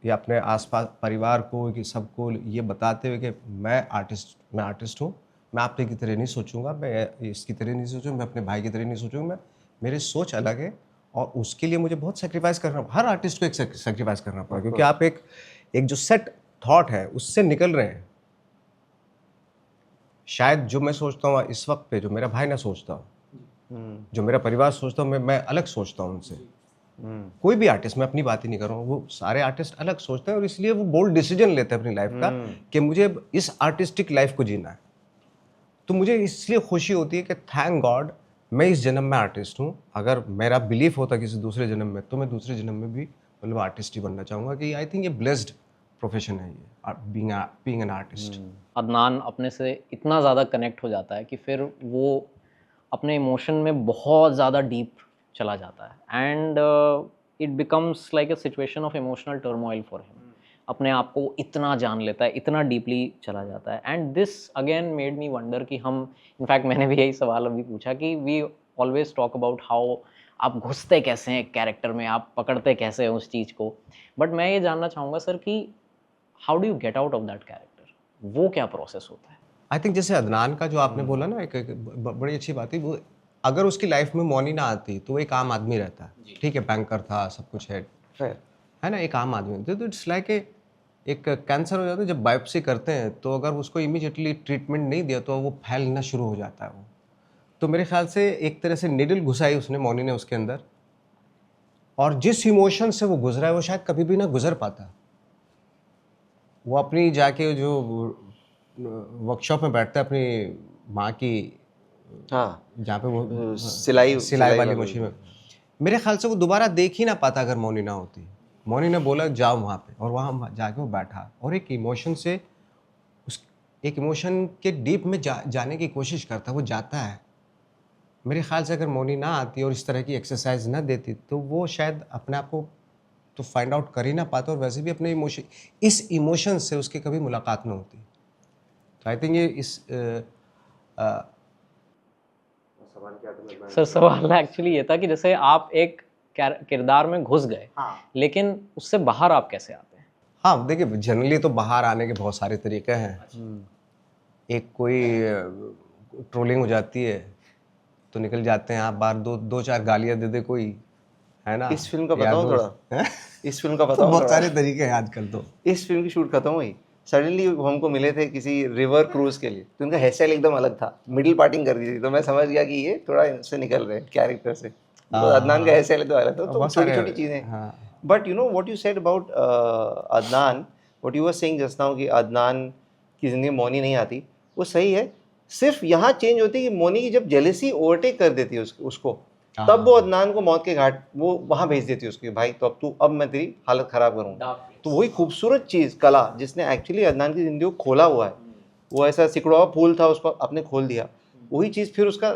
या अपने आसपास परिवार को कि सबको ये बताते हुए कि मैं आर्टिस्ट हूँ, मैं आपके की तरह नहीं सोचूंगा, मैं इसकी तरह नहीं सोचूंगा, मैं अपने भाई की तरह नहीं सोचूंगा, मेरी सोच अलग है और उसके लिए मुझे बहुत सेक्रीफाइस करना, हर आर्टिस्ट को एक सेक्रीफाइस करना पड़ा, क्योंकि आप एक जो सेट थॉट है उससे निकल रहे हैं। शायद जो मैं सोचता हूँ इस वक्त पे, जो मेरा भाई ना सोचता हूँ, जो मेरा परिवार सोचता हूँ, मैं अलग सोचता हूँ उनसे। कोई भी आर्टिस्ट, मैं अपनी बात ही नहीं कर रहा हूँ, वो सारे आर्टिस्ट अलग सोचते हैं और इसलिए वो बोल्ड डिसीजन लेते हैं अपनी लाइफ का कि मुझे इस आर्टिस्टिक लाइफ को जीना है। तो मुझे इसलिए खुशी होती है कि थैंक गॉड मैं इस जन्म में आर्टिस्ट हूँ। अगर मेरा बिलीफ होता किसी दूसरे जन्म में तो मैं दूसरे जन्म में भी मतलब आर्टिस्ट ही बनना चाहूँगा, कि आई थिंक ये ब्लेस्ड प्रोफेशन है ये, बीइंग एन आर्टिस्ट। अदनान अपने से इतना ज़्यादा कनेक्ट हो जाता है कि फिर वो अपने इमोशन में बहुत ज़्यादा डीप चला जाता है and it becomes like a situation of emotional turmoil for him. अपने आप को इतना जान लेता है, इतना डीपली चला जाता है and this again made me wonder कि हम, इनफैक्ट मैंने भी यही सवाल अभी पूछा कि we always talk about how आप घुसते कैसे हैं कैरेक्टर में, आप पकड़ते कैसे हैं उस चीज़ को, बट मैं ये जानना चाहूँगा सर कि how do you get out of that character, वो क्या प्रोसेस होता है? आई थिंक जैसे अदनान का जो आपने बोला ना, एक बड़ी अच्छी बात है वो। अगर उसकी लाइफ में मौनी ना आती तो वो एक आम आदमी रहता, ठीक है, बैंकर था, सब कुछ है ना, एक आम आदमी। तो इट्स लाइक एक कैंसर हो जाता है, जब बायोप्सी करते हैं तो अगर उसको इमीडिएटली ट्रीटमेंट नहीं दिया तो वो फैलना शुरू हो जाता है वो। तो मेरे ख्याल से एक तरह से निडल घुसाई उसने, मौनी ने, उसके अंदर, और जिस इमोशन से वो गुजरा है वो शायद कभी भी ना गुजर पाता। वो अपनी जाके जो वर्कशॉप में बैठता है अपनी माँ की, जहाँ पे वो सिलाई वाली मशीन में, मेरे ख्याल से वो दोबारा देख ही ना पाता अगर मौनी ना होती। मौनी ने बोला जाओ वहाँ पे, और वहाँ जाके वो बैठा और एक इमोशन से एक इमोशन के डीप में जाने की कोशिश करता, वो जाता है। मेरे ख्याल से अगर मौनी ना आती और इस तरह की एक्सरसाइज ना देती तो वो शायद अपने आप को तो फाइंड आउट कर ही ना पाता, और वैसे भी अपने इस इमोशन से उसकी कभी मुलाकात ना होती। तो आई थिंक ये इस सर सवाल एक्चुअली ये था कि जैसे आप एक किरदार में घुस गए, लेकिन उससे बाहर आप कैसे आते हैं? हाँ देखिए, जनरली तो बाहर आने के बहुत सारे तरीके हैं। एक कोई ट्रोलिंग हो जाती है तो निकल जाते हैं आप बाहर, दो चार गालियाँ दे दे कोई, है ना। इस फिल्म का बताओ थोड़ा, इस फिल्म का बताओ। बहुत सारे तरीके हैं आजकल। तो इस फिल्म की शूट खत्म हुई, सडनली हमको मिले थे किसी रिवर क्रूज के लिए, तो उनका हेयर स्टाइल एकदम अलग था, मिडिल पार्टिंग कर दी थी, तो मैं समझ गया कि ये थोड़ा इनसे निकल रहे हैं कैरेक्टर से। तो अदनान का हेयर स्टाइल तो अलग था, तो छोटी छोटी चीज़ें। But you know what you said about Adnan, what you were saying just now कि अदनान की ज़िंदगी मौनी नहीं आती, वो सही है। सिर्फ यहाँ चेंज होती है कि मोनी की जब जेलेसी ओवरटेक कर देती है उसको, तब वो अदनान को मौत के घाट वो वहाँ भेज देती है उसकी, भाई तो अब मैं तेरी हालत खराब करूँगा। तो वही खूबसूरत चीज़ कला जिसने एक्चुअली अदनान की ज़िंदगी को खोला हुआ है, वो ऐसा सिकुड़ा फूल था उसको आपने खोल दिया, वही चीज़ फिर उसका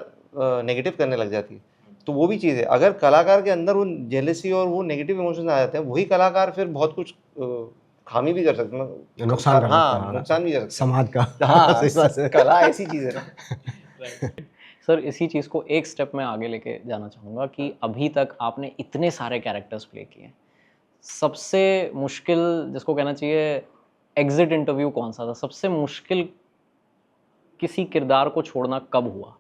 नेगेटिव करने लग जाती है। तो वो भी चीज़ है, अगर कलाकार के अंदर वो जेलेसी और वो नेगेटिव इमोशंस आ जाते हैं, वही कलाकार फिर बहुत कुछ खामी भी कर सकते हैं, नुकसान कर सकता है, हाँ नुकसान भी कर सकते समाज का। हैं। हाँ सही बात है। कला ऐसी चीज़ है ना। सर इसी चीज़ को एक स्टेप में आगे लेके जाना चाहूँगा कि अभी तक आपने इतने सारे कैरेक्टर्स प्ले किए, सबसे मुश्किल जिसको कहना चाहिए एग्जिट इंटरव्यू कौन सा था? सबसे मुश्किल किसी किरदार को छोड़ना कब हुआ?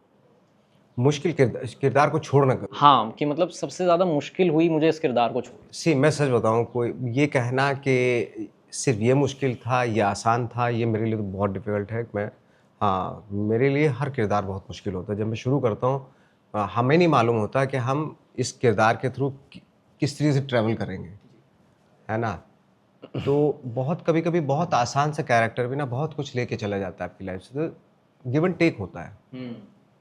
मुश्किल किरदार को छोड़ना कभी। हाँ, कि मतलब सबसे ज़्यादा मुश्किल हुई मुझे इस किरदार को छोड़। मैं सच बताऊँ, कोई ये कहना कि सिर्फ ये मुश्किल था, ये आसान था, ये मेरे लिए तो बहुत डिफ़िकल्ट है। हाँ, मेरे लिए हर किरदार बहुत मुश्किल होता है। जब मैं शुरू करता हूँ, हमें नहीं मालूम होता कि हम इस किरदार के थ्रू किस तरीके से ट्रैवल करेंगे, है ना? तो बहुत कभी-कभी बहुत आसान सा कैरेक्टर भी ना बहुत कुछ लेके चला जाता है आपकी लाइफ से। तो गिव एंड टेक होता है।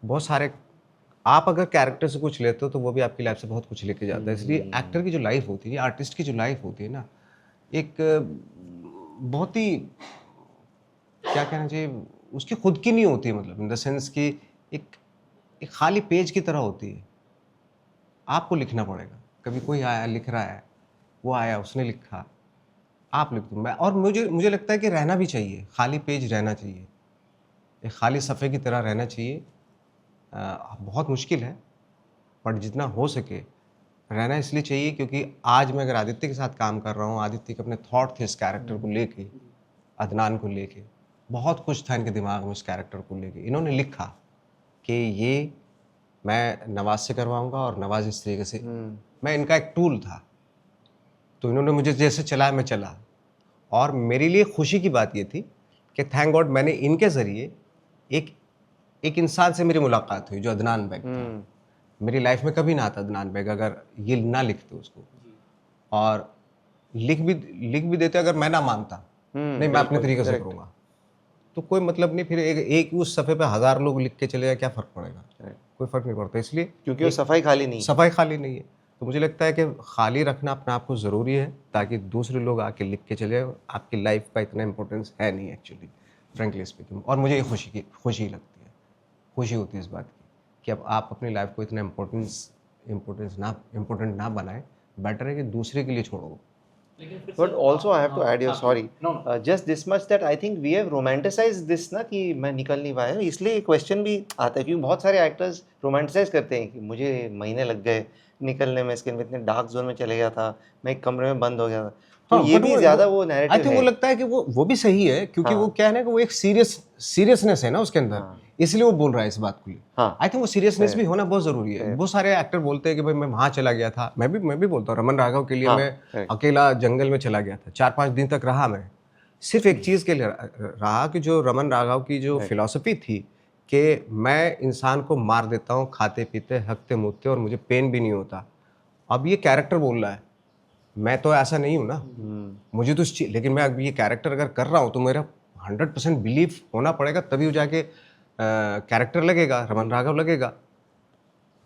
बहुत सारे आप अगर कैरेक्टर से कुछ लेते हो तो वो भी आपकी लाइफ से बहुत कुछ लेके जाता है। इसलिए एक्टर की जो लाइफ होती है, आर्टिस्ट की जो लाइफ होती है ना, एक बहुत ही क्या कहना चाहिए, उसकी खुद की नहीं होती है, मतलब इन द सेंस कि एक एक खाली पेज की तरह होती है। आपको लिखना पड़ेगा। कभी कोई आया लिख रहा है, वो आया उसने लिखा, आप लिख दो। मैं और मुझे लगता है कि रहना भी चाहिए, खाली पेज रहना चाहिए, एक खाली सफ़े की तरह रहना चाहिए। बहुत मुश्किल है, बट जितना हो सके रहना इसलिए चाहिए क्योंकि आज मैं अगर आदित्य के साथ काम कर रहा हूँ, आदित्य के अपने थॉट थे इस कैरेक्टर को लेके, अदनान को लेके, बहुत कुछ था इनके दिमाग में इस कैरेक्टर को लेके। इन्होंने लिखा कि ये मैं नवाज से करवाऊंगा और नवाज इस तरीके से, मैं इनका एक टूल था। तो इन्होंने मुझे जैसे चलाया मैं चला, और मेरे लिए खुशी की बात ये थी कि थैंक गॉड मैंने इनके ज़रिए एक इंसान से मेरी मुलाकात हुई जो अदनान बेग था। मेरी लाइफ में कभी ना आता अदनान बेग अगर ये ना लिखते उसको, और लिख भी देते अगर मैं ना मानता, नहीं मैं अपने तरीके से करूँगा, तो कोई मतलब नहीं। फिर एक उस सफ़े पे 1000 लोग लिख के चले जाए, क्या फ़र्क पड़ेगा? कोई फ़र्क नहीं पड़ता। इसलिए क्योंकि वो सफाई खाली नहीं है। सफाई खाली नहीं है। तो मुझे लगता है कि खाली रखना अपने आप को ज़रूरी है, ताकि दूसरे लोग आके लिख के चले। आपकी लाइफ का इतना इंपॉर्टेंस है नहीं एक्चुअली, फ्रेंकली स्पीकिंग। और मुझे ये खुशी लगती है, खुशी होती है इस बात की कि अब आप अपनी लाइफ को इतना इम्पोर्टेंट ना बनाएं। बेटर है कि दूसरे के लिए छोड़ो। But also I have to add here, sorry, just this much that I think we have romanticized this ना, कि मैं निकल नहीं पाया, इसलिए क्वेश्चन भी आता है क्योंकि बहुत सारे एक्टर्स रोमांटिसाइज करते हैं कि मुझे महीने लग गए निकलने में, इसके इतने डार्क जोन में चले गया था, मैं एक कमरे में बंद हो गया था। तो ये भी ज़्यादा वो नैरेटिव है। आई थिंक वो लगता है कि वो भी सही है, क्योंकि वो क्या है ना कि वो एक सीरियसनेस है ना उसके अंदर, इसलिए वो बोल रहा है इस बात को लिए। आई थिंक वो सीरियसनेस भी होना बहुत ज़रूरी है। बहुत सारे एक्टर बोलते हैं कि भाई मैं वहाँ चला गया था, मैं भी बोलता हूँ, रमन राघव के लिए मैं अकेला जंगल में चला गया था, 4-5 दिन तक रहा। मैं सिर्फ एक चीज़ के लिए रहा कि जो रमन राघव की जो फिलॉसफी थी कि मैं इंसान को मार देता हूँ खाते पीते हकते मुत्ते और मुझे पेन भी नहीं होता। अब ये कैरेक्टर बोल रहा है, मैं तो ऐसा नहीं हूँ ना, मुझे तो लेकिन मैं अब ये कैरेक्टर अगर कर रहा हूँ तो मेरा 100% बिलीफ होना पड़ेगा, तभी जाके कैरेक्टर लगेगा, रमन राघव लगेगा।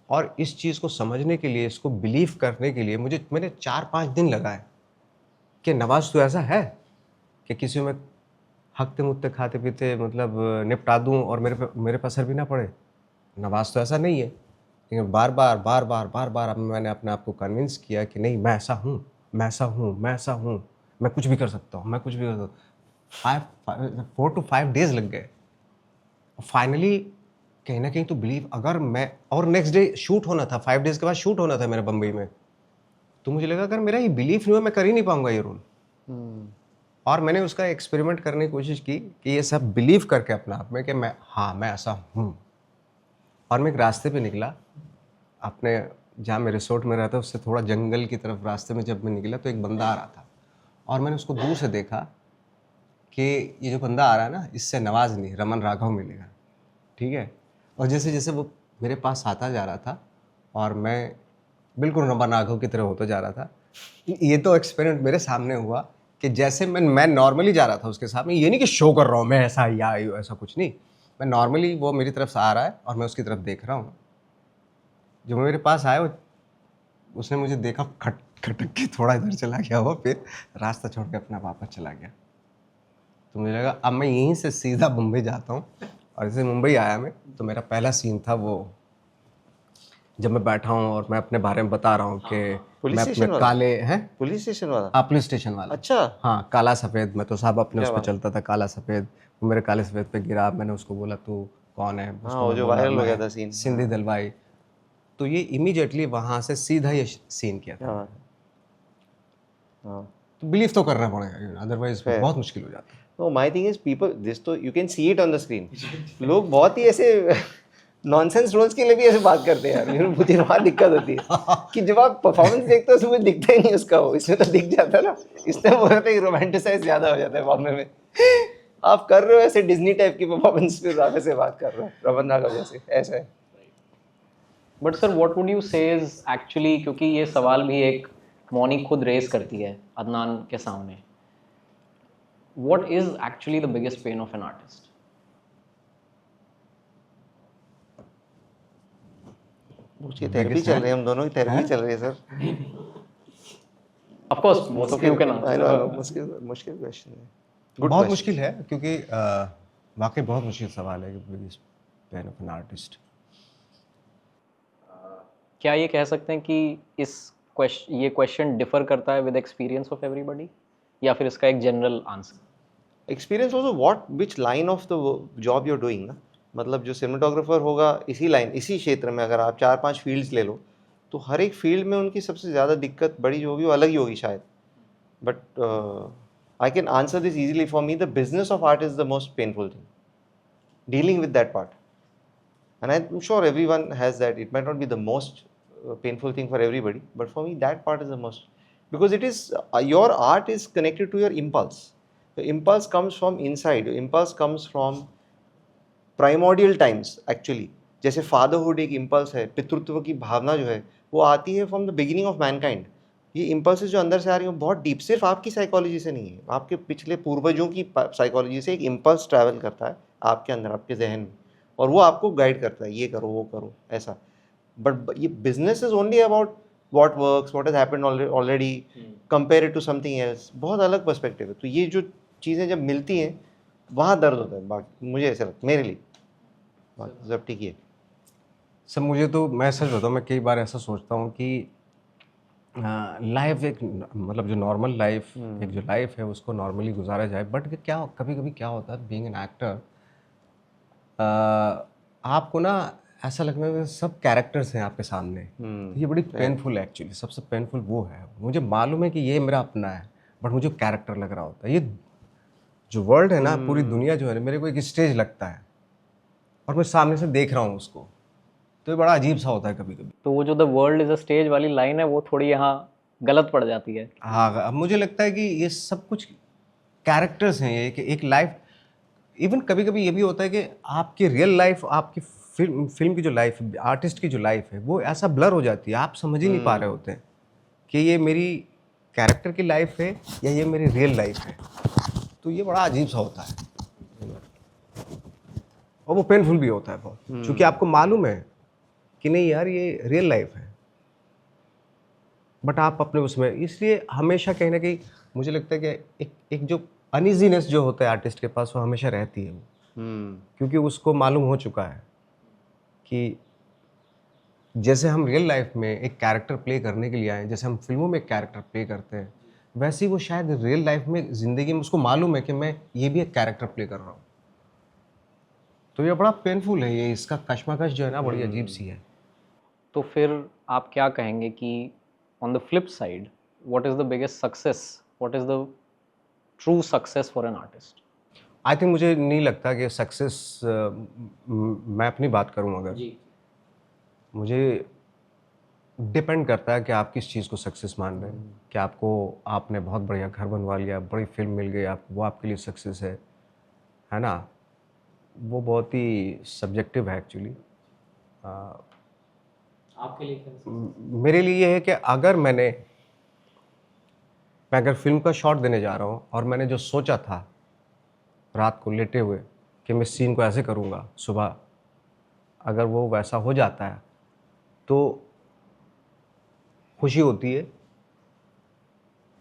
और इस चीज़ को समझने के लिए, इसको बिलीव करने के लिए मैंने 4-5 दिन लगाए कि नवाज तो ऐसा है कि किसी में हकते मुत्ते खाते पीते मतलब निपटा दूँ और मेरे पे असर भी ना पड़े। नवाज तो ऐसा नहीं है। लेकिन बार बार अब मैंने अपने आप को कन्विंस किया कि नहीं, मैं ऐसा हूँ, मैं कुछ भी कर सकता हूँ, 4 to 5 डेज लग गए। फाइनली कहीं ना कहीं तो बिलीव, अगर मैं, और नेक्स्ट डे शूट होना था, 5 डेज के बाद शूट होना था मेरा बम्बई में, तो मुझे लगा अगर मेरा ये बिलीफ नहीं हुआ मैं कर ही नहीं पाऊंगा ये रोल। और मैंने उसका एक्सपेरिमेंट करने की कोशिश की कि ये सब बिलीव करके अपने आप में कि मैं ऐसा हूँ। और मैं एक रास्ते पे निकला अपने, जहाँ मैं रिसोर्ट में रहता उससे थोड़ा जंगल की तरफ रास्ते में जब मैं निकला तो एक बंदा आ रहा था, और मैंने उसको दूर से देखा कि ये जो बंदा आ रहा है ना, इससे नवाज नहीं रमन राघव मिलेगा, ठीक है। और जैसे जैसे वो मेरे पास आता जा रहा था और मैं बिल्कुल रमन राघव की तरह होता जा रहा था, ये तो एक्सपेरिमेंट मेरे सामने हुआ कि जैसे मैं नॉर्मली जा रहा था उसके सामने, ये नहीं कि शो कर रहा हूँ मैं ऐसा या ऐसा कुछ नहीं, मैं नॉर्मली वो मेरी तरफ से आ रहा है और मैं उसकी तरफ देख रहा हूँ। जो मेरे पास आया वो उसने मुझे देखा, खटक के थोड़ा इधर चला गया, वो फिर रास्ता छोड़ के अपना वापस चला गया। तो मुझे लगा अब मैं यहीं से सीधा मुंबई जाता हूँ। और जैसे मुंबई आया मैं, तो मेरा पहला सीन था वो, जब मैं बैठा हूँ और मैं अपने बारे में बता रहा हूँ कि पुलिस मैं स्टेशन अपने वाला? काले हैं, पुलिस स्टेशन वाला? हाँ पुलिस स्टेशन वाला। अच्छा। हाँ, काला सफ़ेद, मैं तो साहब अपने क्या उस पर बात। चलता था, काला सफ़ेद। वो मेरे काले सफ़ेद पे गिरा, मैंने उसको बोला तू कौन है, उसको वो मैं जो बोला वायरल हो गया मैं था सीन। सिंधी दलवाई। तो ये इमीडिएटली वहाँ से सीधा ये सीन किया क्या था। बात है। हाँ। तो बिलीव तो करना पड़ेगा, अदरवाइज Fair. बहुत मुश्किल हो जाता है। No, my thing is people this तो you can see it on the screen. लोग बहुत ही ऐसे नॉनसेंस रोल्स के लिए भी ऐसे बात करते हैं यार। मुझे वहाँ दिक्कत होती है कि जब आप परफॉर्मेंस देखते हो तो मुझे दिखता ही नहीं उसका, वो इसमें तो दिख जाता है ना। इसमें वो होता है रोमांटिसाइज ज़्यादा हो जाता है बॉम्बे में। आप कर रहे हो ऐसे डिज्नी टाइप की परफॉर्मेंस, फिर आप ऐसे बात कर रहे हो रमन राघव जैसे, ऐसा है। But sir what would you से इज एक्चुअली, क्योंकि ये सवाल भी एक मौनी खुद रेज करती है अदनान के सामने, what is actually the biggest pain of an artist? उसकी थेरेपी चल रही है, हम दोनों की थेरेपी चल रही है sir. Of course both of you can I know, answer. मुश्किल मुश्किल क्वेश्चन है। बहुत question. मुश्किल है, क्योंकि वाकई बहुत मुश्किल सवाल है कि biggest pain of an artist. क्या ये कह सकते हैं कि ये क्वेश्चन डिफर करता है विद एक्सपीरियंस ऑफ एवरीबॉडी, या फिर इसका एक general answer? Experience also what which line of the job you are doing ना। मतलब जो सिनेमाटोग्राफर होगा इसी लाइन इसी क्षेत्र में, अगर आप 4-5 फील्ड्स ले लो तो हर एक फील्ड में उनकी सबसे ज़्यादा दिक्कत बड़ी जो होगी वो अलग ही होगी शायद। But I can answer this easily. For me the business of art is the most painful thing, dealing with that part. And I'm sure everyone has that. It might not be the most painful thing for everybody, but for me that part is the most, because it is your art is connected to your impulse. The impulse comes from inside. Your impulse comes from primordial times actually. जैसे fatherhood एक impulse है, पितृत्व की भावना जो है वो आती है from the beginning of mankind. ये impulses जो अंदर से आ रही हैं बहुत डीप, सिर्फ आपकी साइकोलॉजी से नहीं है, आपके पिछले पूर्वजों की साइकोलॉजी से एक impulse ट्रैवल करता है आपके अंदर, आपके जहन में, और वो आपको गाइड करता है, ये करो वो करो ऐसा। बट ये business is only about what works, what has happened already, compare it to something else, बहुत अलग पर्सपेक्टिव है। तो ये जो चीज़ें जब मिलती हैं वहाँ दर्द होता है। बाकी मुझे ऐसा लगता है, मेरे लिए बाकी सब ठीक है। सब मुझे तो, मैं सच बताऊँ, मैं कई बार ऐसा सोचता हूँ कि लाइफ एक, मतलब जो नॉर्मल लाइफ, एक जो लाइफ है उसको नॉर्मली गुजारा जाए। बट क्या कभी कभी क्या होता है, बीइंग एन एक्टर, आपको ना ऐसा लगता है सब कैरेक्टर्स हैं आपके सामने। तो ये बड़ी पेनफुल है एक्चुअली, सबसे पेनफुल वो है। मुझे मालूम है कि ये मेरा अपना है, बट मुझे कैरेक्टर लग रहा होता है। ये जो वर्ल्ड है ना, पूरी दुनिया जो है, मेरे को एक स्टेज लगता है और मैं सामने से देख रहा हूँ उसको, तो ये बड़ा अजीब सा होता है कभी कभी। तो वो जो the world is a stage वाली लाइन है वो थोड़ी यहाँ गलत पड़ जाती है। हाँ, अब मुझे लगता है कि ये सब कुछ कैरेक्टर्स हैं, ये कि एक लाइफ, इवन कभी कभी ये भी होता है कि आपकी रियल लाइफ, आपकी फिल्म की जो लाइफ, आर्टिस्ट की जो लाइफ है, वो ऐसा ब्लर हो जाती है, आप समझ ही नहीं पा रहे होते हैं कि ये मेरी कैरेक्टर की लाइफ है या ये मेरी रियल लाइफ है। तो ये बड़ा अजीब सा होता है और वो पेनफुल भी होता है बहुत, क्योंकि आपको मालूम है कि नहीं यार ये रियल लाइफ है, बट आप अपने उसमें, इसलिए हमेशा कहीं ना कहीं मुझे लगता है कि एक जो अनइजीनेस जो होता है आर्टिस्ट के पास, वो हमेशा रहती है वो, क्योंकि उसको मालूम हो चुका है कि जैसे हम रियल लाइफ में एक कैरेक्टर प्ले करने के लिए आए, जैसे हम फिल्मों में एक कैरेक्टर प्ले करते हैं, वैसे ही वो शायद रियल लाइफ में, ज़िंदगी में उसको मालूम है कि मैं ये भी एक कैरेक्टर प्ले कर रहा हूँ। तो ये बड़ा पेनफुल है, ये इसका कश्मकश जो है ना, बड़ी अजीब सी है। तो फिर आप क्या कहेंगे कि on the flip side what is the biggest success, what is the true success for an artist? I think, मुझे नहीं लगता कि सक्सेस, मैं अपनी बात करूं अगर जी, मुझे डिपेंड करता है कि आप किस चीज़ को सक्सेस मान रहे हैं। कि आपने बहुत बढ़िया घर बनवा लिया, बड़ी फिल्म मिल गई आपको, वो आपके लिए सक्सेस है ना? वो बहुत ही सब्जेक्टिव है एक्चुअली। आपके लिए क्या? मेरे लिए ये है कि मैं अगर फिल्म का शॉट देने जा रहा हूँ और मैंने जो सोचा था रात को लेटे हुए कि मैं सीन को ऐसे करूँगा सुबह, अगर वो वैसा हो जाता है तो खुशी होती है,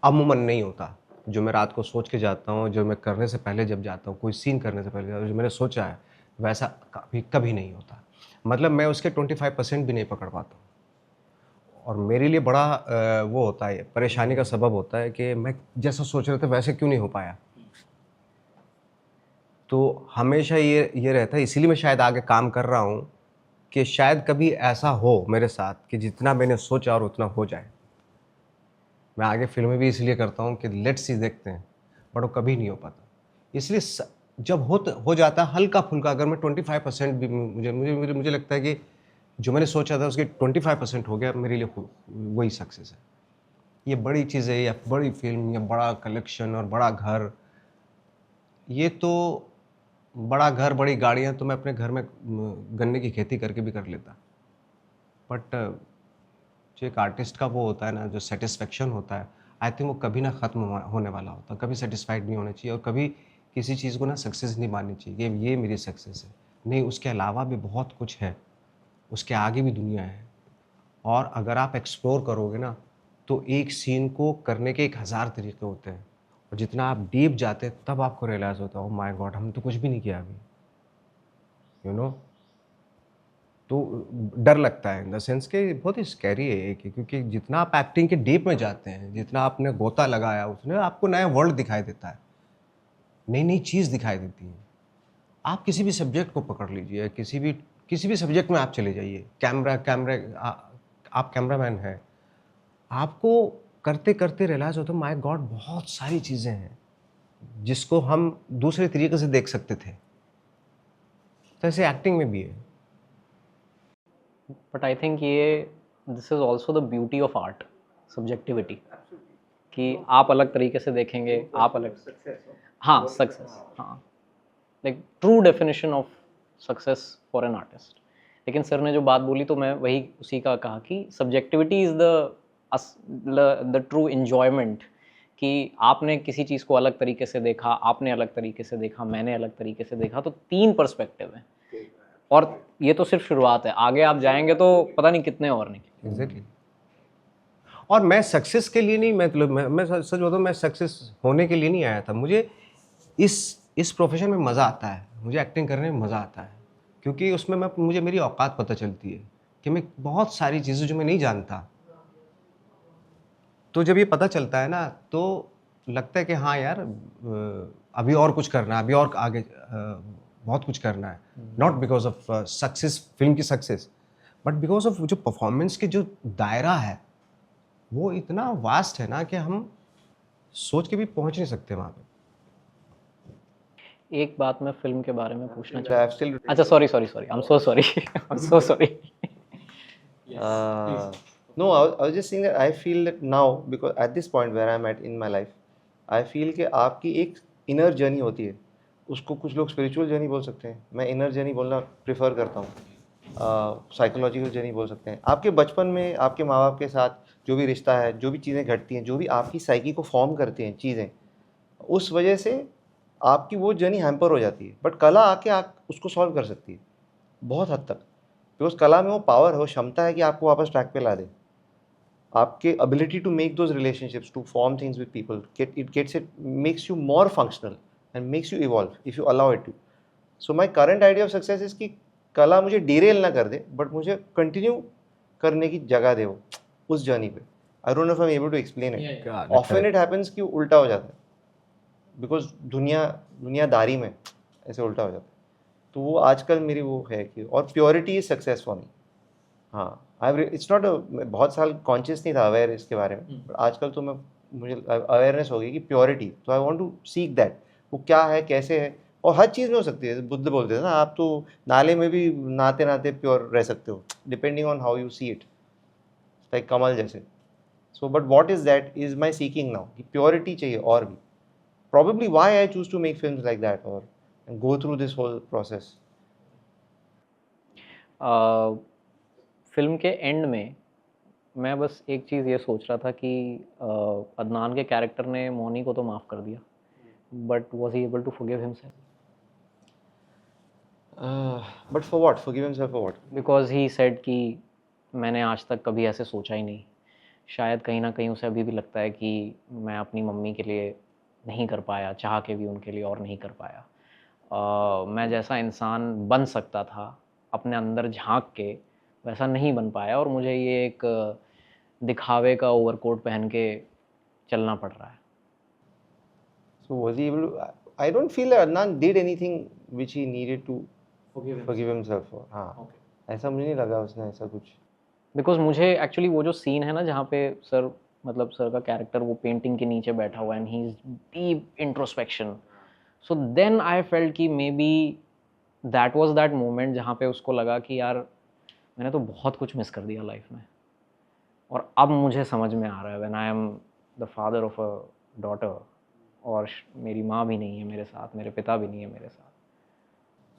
अमूमन नहीं होता। जो मैं रात को सोच के जाता हूँ, जो मैं करने से पहले जब जाता हूँ, कोई सीन करने से पहले जो मैंने सोचा है, वैसा कभी कभी नहीं होता। मतलब मैं उसके 25% भी नहीं पकड़ पाता हूँ। और मेरे लिए बड़ा वो होता है, परेशानी का सबब होता है कि मैं जैसा सोच रहा था वैसे क्यों नहीं हो पाया। तो हमेशा ये रहता है, इसीलिए मैं शायद आगे काम कर रहा हूँ कि शायद कभी ऐसा हो मेरे साथ कि जितना मैंने सोचा और उतना हो जाए। मैं आगे फ़िल्में भी इसलिए करता हूँ कि लेट्स सी देखते हैं, बट वो कभी नहीं हो पाता। इसलिए जब हो जाता है हल्का-फुल्का, अगर मैं 25% भी मुझे लगता है कि जो मैंने सोचा था उसके 25% हो गया, मेरे लिए वही सक्सेस है। ये बड़ी चीज़ें या बड़ी फ़िल्म या बड़ा कलेक्शन और बड़ा घर, ये तो बड़ा घर, बड़ी गाड़ियाँ तो मैं अपने घर में गन्ने की खेती करके भी कर लेता। बट जो एक आर्टिस्ट का वो होता है ना, जो सैटिस्फैक्शन होता है, आई थिंक वो कभी ना ख़त्म होने वाला होता। कभी सैटिस्फाइड नहीं होना चाहिए और कभी किसी चीज़ को ना सक्सेस नहीं माननी चाहिए कि ये मेरी सक्सेस है। नहीं, उसके अलावा भी बहुत कुछ है, उसके आगे भी दुनिया है। और अगर आप एक्सप्लोर करोगे ना, तो एक सीन को करने के 1000 तरीके होते हैं और जितना आप डीप जाते हैं तब आपको रियलाइज़ होता है, ओह माय गॉड! हमने तो कुछ भी नहीं किया अभी, यू नो। तो डर लगता है इन द सेंस कि बहुत ही स्कैरी है ये, कि क्योंकि जितना आप एक्टिंग के डीप में जाते हैं, जितना आपने गोता लगाया उसमें, आपको नया वर्ल्ड दिखाई देता है, नई-नई चीज़ दिखाई देती है। आप किसी भी सब्जेक्ट को पकड़ लीजिए, किसी भी सब्जेक्ट में आप चले जाइए, आप कैमरामैन हैं, आपको करते-करते रियलाइज़ होता है, माय गॉड! बहुत सारी चीज़ें हैं, जिसको हम दूसरे तरीके से देख सकते थे। तो ऐसे एक्टिंग में भी है। बट आई थिंक ये this is also the beauty of art, subjectivity, कि आप अलग तरीके से देखेंगे, आप अलग, हाँ सक्सेस, हाँ, like true definition of success for an artist. लेकिन सर ने जो बात बोली तो मैं वही उसी का कहा कि subjectivity is the true enjoyment, कि आपने किसी चीज़ को अलग तरीके से देखा, आपने अलग तरीके से देखा, मैंने अलग तरीके से देखा, तो 3 पर्सपेक्टिव हैं। और ये तो सिर्फ शुरुआत है, आगे आप जाएंगे तो पता नहीं कितने और निकले। एग्ज़ैक्टली। और मैं सक्सेस के लिए नहीं, मतलब मैं सच बताऊँ, मैं सक्सेस होने के लिए नहीं आया था। मुझे इस प्रोफ़ेशन में मज़ा आता है, मुझे एक्टिंग करने में मज़ा आता है। क्योंकि उसमें मुझे मेरी औकात पता चलती है कि मैं बहुत सारी चीज़ें जो मैं नहीं जानता, तो जब ये पता चलता है ना, तो लगता है कि हाँ यार, अभी और कुछ करना है, अभी और आगे बहुत कुछ करना है। Not because of success, film की सक्सेस, बट बिकॉज़ ऑफ जो परफ़ॉर्मेंस के जो दायरा है, वो इतना वास्ट है ना कि हम सोच के भी पहुँच नहीं सकते वहाँ पे। एक बात मैं फिल्म के बारे में पूछना I चाहूँगा। have still अच्छा, sorry sorry sorry, I am so sorry, I am so sorry. no, I was just saying that I feel that now, because at this point where I'm at in my life, I feel कि आपकी एक inner journey होती है, उसको कुछ लोग spiritual journey बोल सकते हैं, मैं इनर जर्नी बोलना प्रेफर करता हूँ, साइकोलॉजिकल जर्नी बोल सकते हैं। आपके बचपन में आपके माँ बाप के साथ जो भी रिश्ता है, जो भी चीज़ें घटती हैं, जो भी आपकी साइकी को फॉर्म करती हैं चीज़ें, उस वजह से आपकी वो जर्नी हैम्पर हो जाती है। बट कला आके आप उसको सॉल्व कर सकती है बहुत हद तक, बिकॉज कला में वो पावर है, वो क्षमता है कि आपको वापस ट्रैक पे ला दे। आपके ability to make those relationships, to form things with people, makes you more functional and makes you evolve if you allow it to. So my current idea of success is कि कला मुझे derail ना कर दे, but मुझे continue करने की जगह दे वो उस जर्नी पे। I don't know if I'm able to explain it. God, Often it happens कि उल्टा हो जाता है, because दुनियादारी में ऐसे उल्टा हो जाता है। तो वो आजकल मेरी वो है कि, और purity is success for me. हाँ, आई इट्स नॉट, बहुत साल कॉन्शियस नहीं था अवेयर इसके बारे में, बट आजकल तो मुझे अवेयरनेस हो गई कि प्योरिटी, तो I want to seek that, वो क्या है, कैसे है, और हर चीज़ में हो सकती है। बुद्ध बोलते थे ना, आप तो नाले में भी नहाते नहाते प्योर रह सकते हो, depending on how you see it, like कमल जैसे। So but what is that is my seeking now, कि प्योरिटी चाहिए। और भी probably why I choose to make films like that or and go through this whole process. Film के and में मैं बस एक चीज़ ये सोच रहा था कि अदनान के कैरेक्टर ने मोनी को तो माफ़ कर दिया, but was he able to forgive himself? But for what? Forgive himself for what? Because he said कि मैंने आज तक कभी ऐसे सोचा ही नहीं. शायद कहीं ना कहीं उसे अभी भी लगता है कि मैं अपनी मम्मी के लिए नहीं कर पाया, चाह के भी उनके लिए और नहीं कर पाया. मैं जैसा इंसान बन सकता था अपने अंदर झांक के वैसा नहीं बन पाया, और मुझे ये एक दिखावे का ओवरकोट पहन के चलना पड़ रहा है. So was he able to? I don't feel that Adnan did anything which he needed to forgive himself for. हाँ. Okay. ऐसा मुझे नहीं लगा उसने ऐसा कुछ. बिकॉज मुझे एक्चुअली वो जो सीन है ना जहाँ पे सर मतलब सर का कैरेक्टर वो पेंटिंग के नीचे बैठा हुआ है and he is deep introspection, so then I felt कि maybe that was that moment जहाँ पे उसको लगा कि यार मैंने तो बहुत कुछ मिस कर दिया लाइफ में, और अब मुझे समझ में आ रहा है when I am the father of a daughter, और मेरी माँ भी नहीं है मेरे साथ, मेरे पिता भी नहीं है मेरे साथ.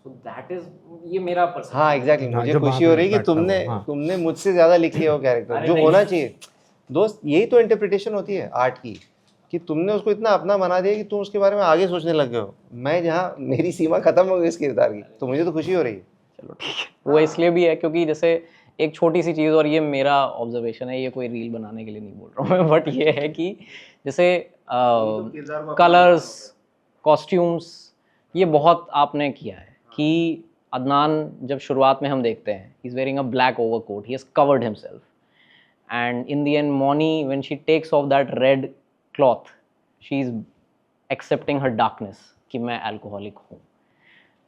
सो दैट इज ये मेरा परसेप्शन. हाँ एग्जैक्टली हाँ, मुझे जो खुशी वहाँ हो पे रही है कि बैठता तुमने वो, हाँ. तुमने मुझसे ज्यादा लिख लिया वो कैरेक्टर अरे जो नहीं. होना चाहिए. दोस्त यही तो इंटरप्रिटेशन होती है आर्ट की, कि तुमने उसको इतना अपना बना दिया कि तुम उसके बारे में आगे सोचने लग गए हो. मैं जहाँ मेरी सीमा खत्म हो गई इस किरदार की, तो मुझे तो खुशी हो रही है. चलो ठीक है. वो इसलिए भी है क्योंकि जैसे एक छोटी सी चीज़, और ये मेरा ऑब्जर्वेशन है, ये कोई रील बनाने के लिए नहीं बोल रहा हूँ मैं, बट ये है कि जैसे कलर्स, कॉस्ट्यूम्स, ये बहुत आपने किया है कि अदनान जब शुरुआत में हम देखते हैं he is wearing a black overcoat, he has covered himself, and in the end Mauni when she takes off that red cloth she is accepting her darkness कि मैं अल्कोहलिक हूँ.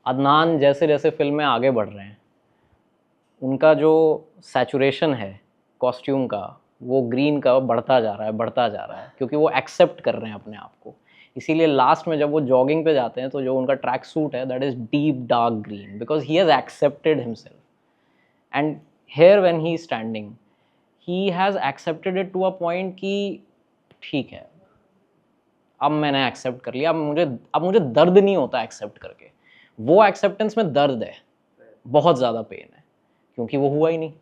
अदनान जैसे जैसे फिल्म में आगे बढ़ रहे हैं उनका जो सैचुरेशन है कॉस्ट्यूम का वो ग्रीन का बढ़ता जा रहा है क्योंकि वो एक्सेप्ट कर रहे हैं अपने आप को. इसीलिए लास्ट में जब वो जॉगिंग पे जाते हैं तो जो उनका ट्रैक सूट है that is deep dark green because he has accepted himself. And here when he is standing he has accepted it to a point कि ठीक है अब मैंने एक्सेप्ट कर लिया, अब मुझे दर्द नहीं होता एक्सेप्ट करके. वो एक्सेप्टेंस में दर्द है, बहुत ज़्यादा पेन है क्योंकि वो हुआ ही नहीं,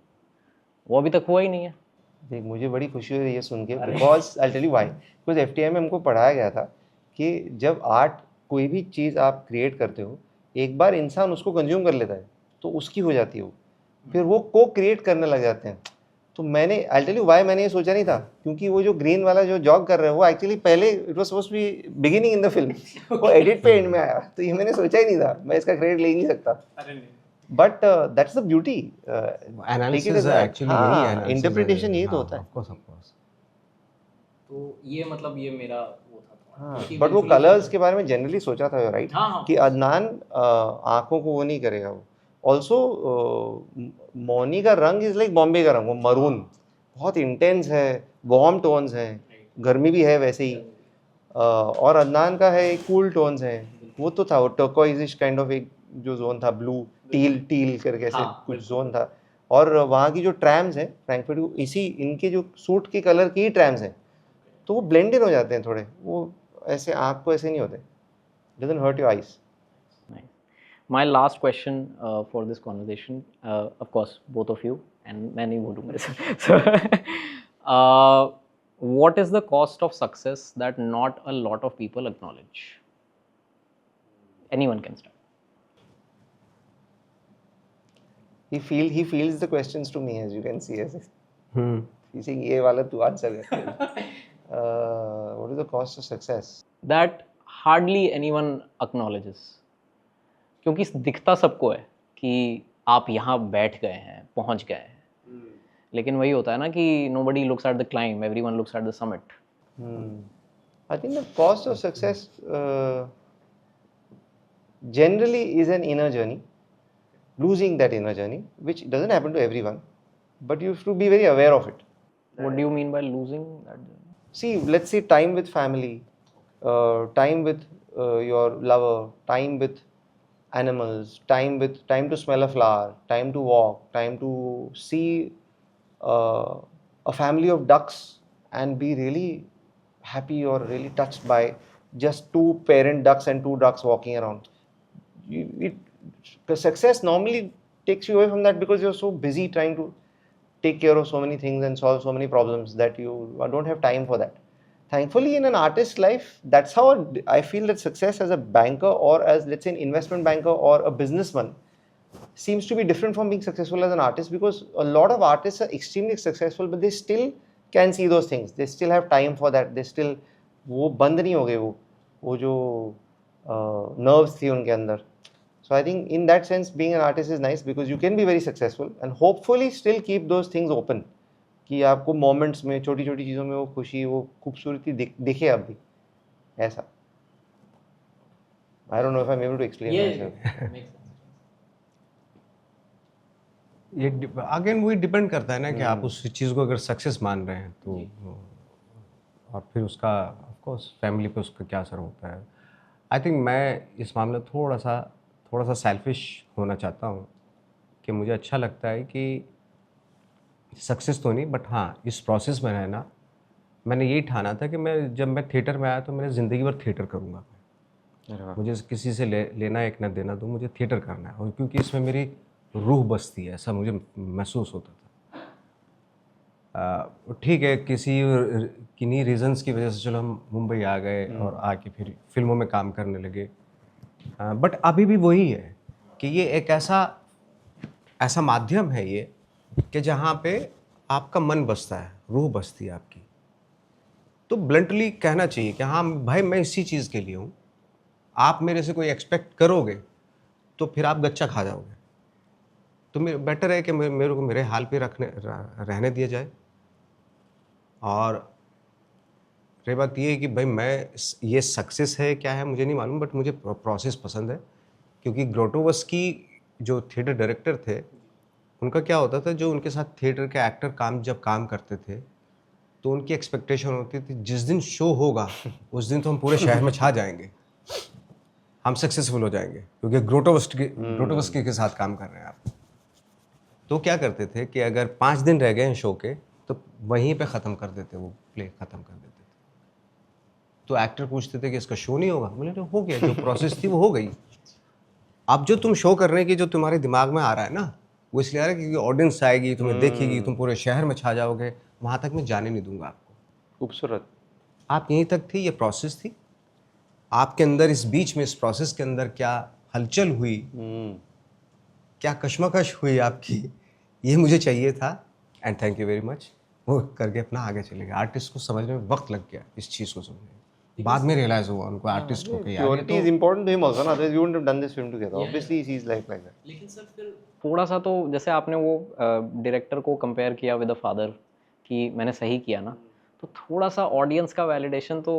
वो अभी तक हुआ ही नहीं है. देख मुझे बड़ी खुशी हो रही है सुन के, because I tell you why. Because FTI में हमको पढ़ाया गया था कि जब आर्ट कोई भी चीज़ आप क्रिएट करते हो, एक बार इंसान उसको कंज्यूम कर लेता है तो उसकी हो जाती है वो, फिर वो को क्रिएट करने लग जाते हैं. तो मैंने आई टेल यू व्हाई मैंने ये सोचा नहीं था, क्योंकि वो जो ग्रीन वाला जो जॉग कर रहे हैं वो एक्चुअली पहले it was supposed to be beginning in the film, वो एडिट पे एंड में आया. तो ये मैंने सोचा ही नहीं था, मैं इसका क्रेडिट ले ही नहीं सकता. अरे नहीं. But that's the beauty. Analysis actually यही है, analysis इंटरप्रिटेशन है. यही तो हाँ, होता है. of course, of course. तो ये मतलब ये मेरा वो था थोड़ा. हाँ क्योंकि बट वो visually कलर्स समझ- के बारे में जनरली सोचा था राइट, हाँ हाँ कि अदनान आंखों को वो नहीं करेगा. वो ऑल्सो मौनी का रंग इज लाइक बॉम्बे का रंग, वो मरून बहुत इंटेंस है, वार्म टोन्स हैं, गर्मी भी है वैसे ही. और अदनान का है कूल टोन्स हैं. वो तो था वो टर्कोइजिश काइंड ऑफ एक जो जोन था, ब्लू टील करके ऐसे हाँ, कुछ बिल्कुल. जोन था. और वहाँ की जो ट्रैम्स हैं फ्रैंकफर्ट की, इसी इनके जो सूट के कलर की ही ट्रैम्स हैं, तो वो ब्लेंड इन हो जाते हैं थोड़े, वो ऐसे आँख को ऐसे नहीं होते. Doesn't hurt your eyes. Nice. My last question for this conversation, of course, both of you, and मैं नहीं बोलूँ मेरे से. So, what is the cost of success that not a lot of people acknowledge? Anyone can start. he feels the questions to me, as you can see. Hmm. He's saying ये वाला तू answer कर. What is the cost of success? That hardly anyone acknowledges. क्योंकि दिखता सबको है कि आप यहाँ बैठ गए हैं, पहुँच गए हैं, लेकिन वही होता है ना कि nobody looks at the climb, everyone looks at the summit. I think the cost of success generally is an inner journey, losing that inner journey, which doesn't happen to everyone, but you have to be very aware of it. What do you mean by losing that? See, let's say time with family, time with your lover, time with animals, time to smell a flower, time to walk, time to see a family of ducks and be really happy or really touched by just two parent ducks and two ducks walking around. The success normally takes you away from that because you're so busy trying to take care of so many things and solve so many problems that you don't have time for that. Thankfully, in an artist's life, that's how I feel that success as a banker or as, let's say, an investment banker or a businessman seems to be different from being successful as an artist, because a lot of artists are extremely successful but they still can see those things, they still have time for that, they still वो बंद नहीं हो गए वो जो nerves थी उनके अंदर. So I think in that sense being an artist is nice because you can be very successful and hopefully still keep those things open कि आपको moments में छोटी छोटी चीज़ों में वो खुशी वो खूबसूरती दिखे अब भी ऐसा. I don't know if I'm able to explain myself. makes sense. ये अगेन वही डिपेंड करता है ना कि आप उस चीज़ को अगर सक्सेस मान रहे हैं तो और फिर उसका ऑफ कोर्स फैमिली पे उसका क्या असर होता है. आई थिंक मैं इस मामले में थोड़ा सा सेल्फिश होना चाहता हूँ कि मुझे अच्छा लगता है कि सक्सेस तो नहीं बट हाँ इस प्रोसेस में रहना. मैंने यही ठाना था कि जब मैं थिएटर में आया तो मैंने ज़िंदगी भर थिएटर करूँगा. मुझे किसी से लेना एक ना देना, तो मुझे थिएटर करना है और क्योंकि इसमें मेरी रूह बसती है ऐसा मुझे महसूस होता था. ठीक है किन्हीं रीज़न्स की वजह से चलो हम मुंबई आ गए और आके फिर फिल्मों में काम करने लगे. बट अभी भी वही है कि ये एक ऐसा माध्यम है ये कि जहाँ पे आपका मन बसता है, रूह बसती है आपकी. तो ब्लंटली कहना चाहिए कि हाँ भाई मैं इसी चीज़ के लिए हूँ. आप मेरे से कोई एक्सपेक्ट करोगे तो फिर आप गच्चा खा जाओगे. तो बेटर है कि मेरे को मेरे हाल पे रहने दिया जाए. और रही बात ये है कि भाई ये सक्सेस है क्या है मुझे नहीं मालूम बट मुझे प्रोसेस पसंद है. क्योंकि ग्रोटोवस्की जो थिएटर डायरेक्टर थे उनका क्या होता था, जो उनके साथ थिएटर के एक्टर जब काम करते थे तो उनकी एक्सपेक्टेशन होती थी जिस दिन शो होगा उस दिन तो हम पूरे शहर में छा जाएंगे, हम सक्सेसफुल हो जाएंगे क्योंकि ग्रोटोवस्की के साथ काम कर रहे हैं आप. तो क्या करते थे कि अगर 5 दिन रह गए हैं शो के तो वहीं पे ख़त्म कर देते, वो प्ले ख़त्म कर देते थे. तो एक्टर पूछते थे कि इसका शो नहीं होगा. बोले हो गया, जो प्रोसेस थी वो हो गई. अब जो तुम शो करने की जो तुम्हारे दिमाग में आ रहा है ना वो इसलिए आ रहा है क्योंकि ऑडियंस आएगी, तुम्हें देखेगी, तुम पूरे शहर में छा जाओगे. वहाँ तक मैं जाने नहीं दूंगा आपको. खूबसूरत. आप यहीं तक थी, ये प्रोसेस थी. आपके अंदर इस बीच में इस प्रोसेस के अंदर क्या हलचल हुई, क्या कश्मकश हुई आपकी, ये मुझे चाहिए था. And thank you very much. वो करके अपना आगे चले गए. आर्टिस्ट को समझने में वक्त लग गया इस चीज़ को समझने. बाद में रियलाइज हुआ उनको आर्टिस्ट को कि यार Purity is important to him also, ना? Otherwise we wouldn't have done this film together. Obviously he sees life like that. लेकिन सर फिर थोड़ा सा तो जैसे आपने वो डायरेक्टर को कंपेयर किया विद द फादर कि मैंने सही किया ना, तो थोड़ा सा ऑडियंस का वैलिडेशन तो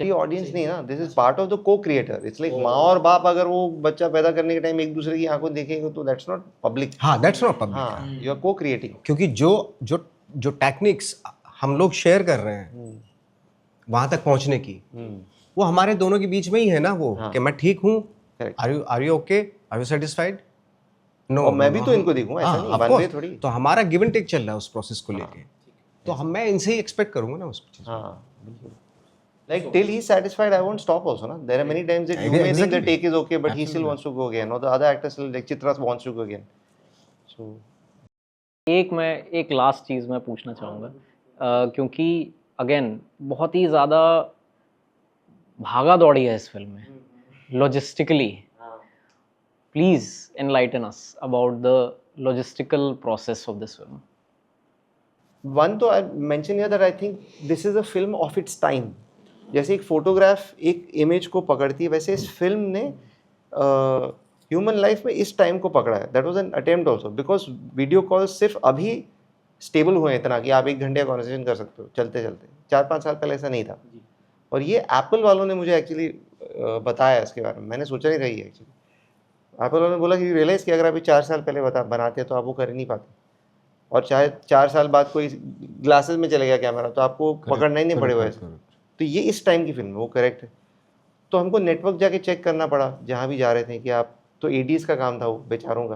ये ऑडियंस नहीं ना, this is part of the को क्रिएटर. इट्स लाइक माँ और बाप अगर वो बच्चा पैदा करने के टाइम एक दूसरे की आंखों देखेंगे तो दैट्स नॉट पब्लिक. हाँ दैट्स नॉट पब्लिक. हाँ, यू आर को क्रिएटिंग. क्योंकि जो टेक्निक्स हम लोग शेयर कर रहे हैं वहाँ तक पहुँचने की, वो हमारे दोनों के बीच में ही है ना. वो कि मैं ठीक हूँ, are you okay, are you satisfied. No, और मैं भी तो इनको देखूँ, ऐसा नहीं वन वे थोड़ी. तो हमारा गिव एंड टेक चल रहा है उस प्रोसेस को लेके. तो मैं इनसे ही एक्सपेक्ट करूंगा ना उस चीज. हाँ बिल्कुल. Like till he's satisfied, I won't stop also, na? There are many times that you may think the take is okay, but he still wants to go again, or the other actor still, like Chitra wants to go again. So एक last चीज़ मैं पूछना चाहूँगा क्योंकि again बहुत ही ज़्यादा भागा दौड़ी है इस फिल्म में logistically. Please enlighten us about the logistical process of this film. one तो I mention here that I think this is a film of its time. जैसे एक फोटोग्राफ एक इमेज को पकड़ती है, वैसे इस फिल्म ने ह्यूमन लाइफ में इस टाइम को पकड़ा है. That was an attempt also because video call सिर्फ अभी स्टेबल हुए हैं इतना कि आप 1 घंटे का कॉन्वर्सेशन कर सकते हो चलते चलते. 4-5 साल पहले ऐसा नहीं था. और ये एप्पल वालों ने मुझे एक्चुअली बताया इसके बारे में. मैंने सोचा नहीं था ये एक्चुअली. एप्पल वालों ने बोला कि रियलाइज़ कि अगर अभी 4 साल पहले बनाते तो आप वो कर ही नहीं पाते. और चाहे 4 साल बाद कोई ग्लासेस में चले गया कैमरा तो आपको पकड़ना ही नहीं पड़ेगा ऐसे. तो ये इस टाइम की फिल्म है, वो करेक्ट है. तो हमको नेटवर्क जाके चेक करना पड़ा जहाँ भी जा रहे थे कि आप, तो एडीज़ का काम था वो बेचारों का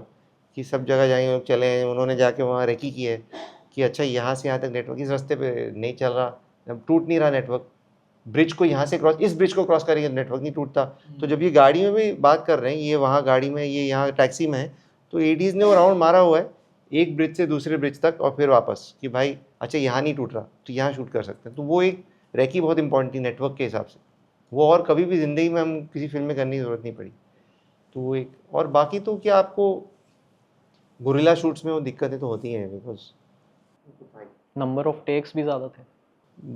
कि सब जगह जाएंगे लोग चले हैं. उन्होंने जाके वहाँ रेकी की है कि अच्छा यहाँ से यहाँ तक नेटवर्क इस रास्ते पे नहीं चल रहा, टूट नहीं रहा नेटवर्क. ब्रिज को यहाँ से क्रॉस, इस ब्रिज को क्रॉस करेंगे नेटवर्क नहीं टूटता. तो जब ये गाड़ी में भी बात कर रहे हैं, ये वहाँ गाड़ी में, ये यहाँ टैक्सी में है, तो एडीज़ ने वो राउंड मारा हुआ है एक ब्रिज से दूसरे ब्रिज तक और फिर वापस कि भाई अच्छा यहाँ नहीं टूट रहा तो यहाँ शूट कर सकते हैं. तो वो एक रेकी बहुत इंपॉर्टेंट थी नेटवर्क के हिसाब से. वो और कभी भी ज़िंदगी में हम किसी फिल्म में करने की ज़रूरत नहीं पड़ी. तो वो एक, और बाकी तो क्या आपको गुरिल्ला शूट्स में वो दिक्कतें तो होती हैं बिकॉज नंबर ऑफ टेक्स भी ज़्यादा थे।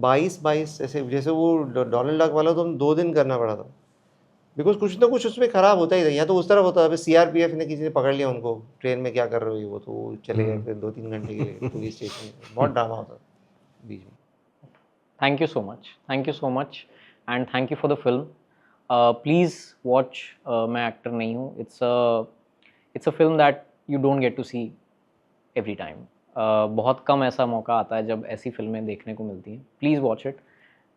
22 ऐसे, जैसे वो डोनाल्ड डक वाला तो हम 2 दिन करना पड़ा था बिकॉज कुछ ना कुछ उसमें ख़राब होता ही था। या तो उस तरफ होता है, सीआरपीएफ ने किसी ने पकड़ लिया उनको, ट्रेन में क्या कर रहे हो, वो तो वो चले गए फिर 2-3 घंटे के लिए पुलिस स्टेशन में। बहुत ड्रामा होता था बीच में। Thank you so much. Thank you so much, and thank you for the film. Please watch मैं actor नहीं हूँ. It's a film that you don't get to see every time. बहुत कम ऐसा मौका आता है जब ऐसी फिल्में देखने को मिलती हैं. Please watch it,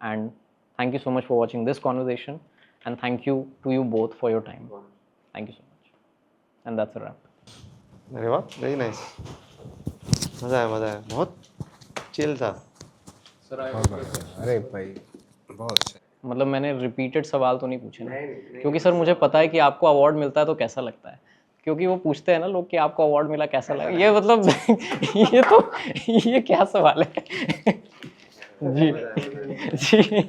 and thank you so much for watching this conversation, and thank you to you both for your time. Thank you so much. And that's a wrap. अरे वाह, वेरी नाइस, मज़ा आया, बहुत chill था। अरे भाई बहुत अच्छा। मतलब मैंने रिपीटेड सवाल तो नहीं पूछे ना, क्योंकि सर मुझे पता है कि आपको अवार्ड मिलता है तो कैसा लगता है, क्योंकि वो पूछते हैं ना लोग कि आपको अवार्ड मिला कैसा लगा। ये मतलब ये क्या सवाल है। जी जी।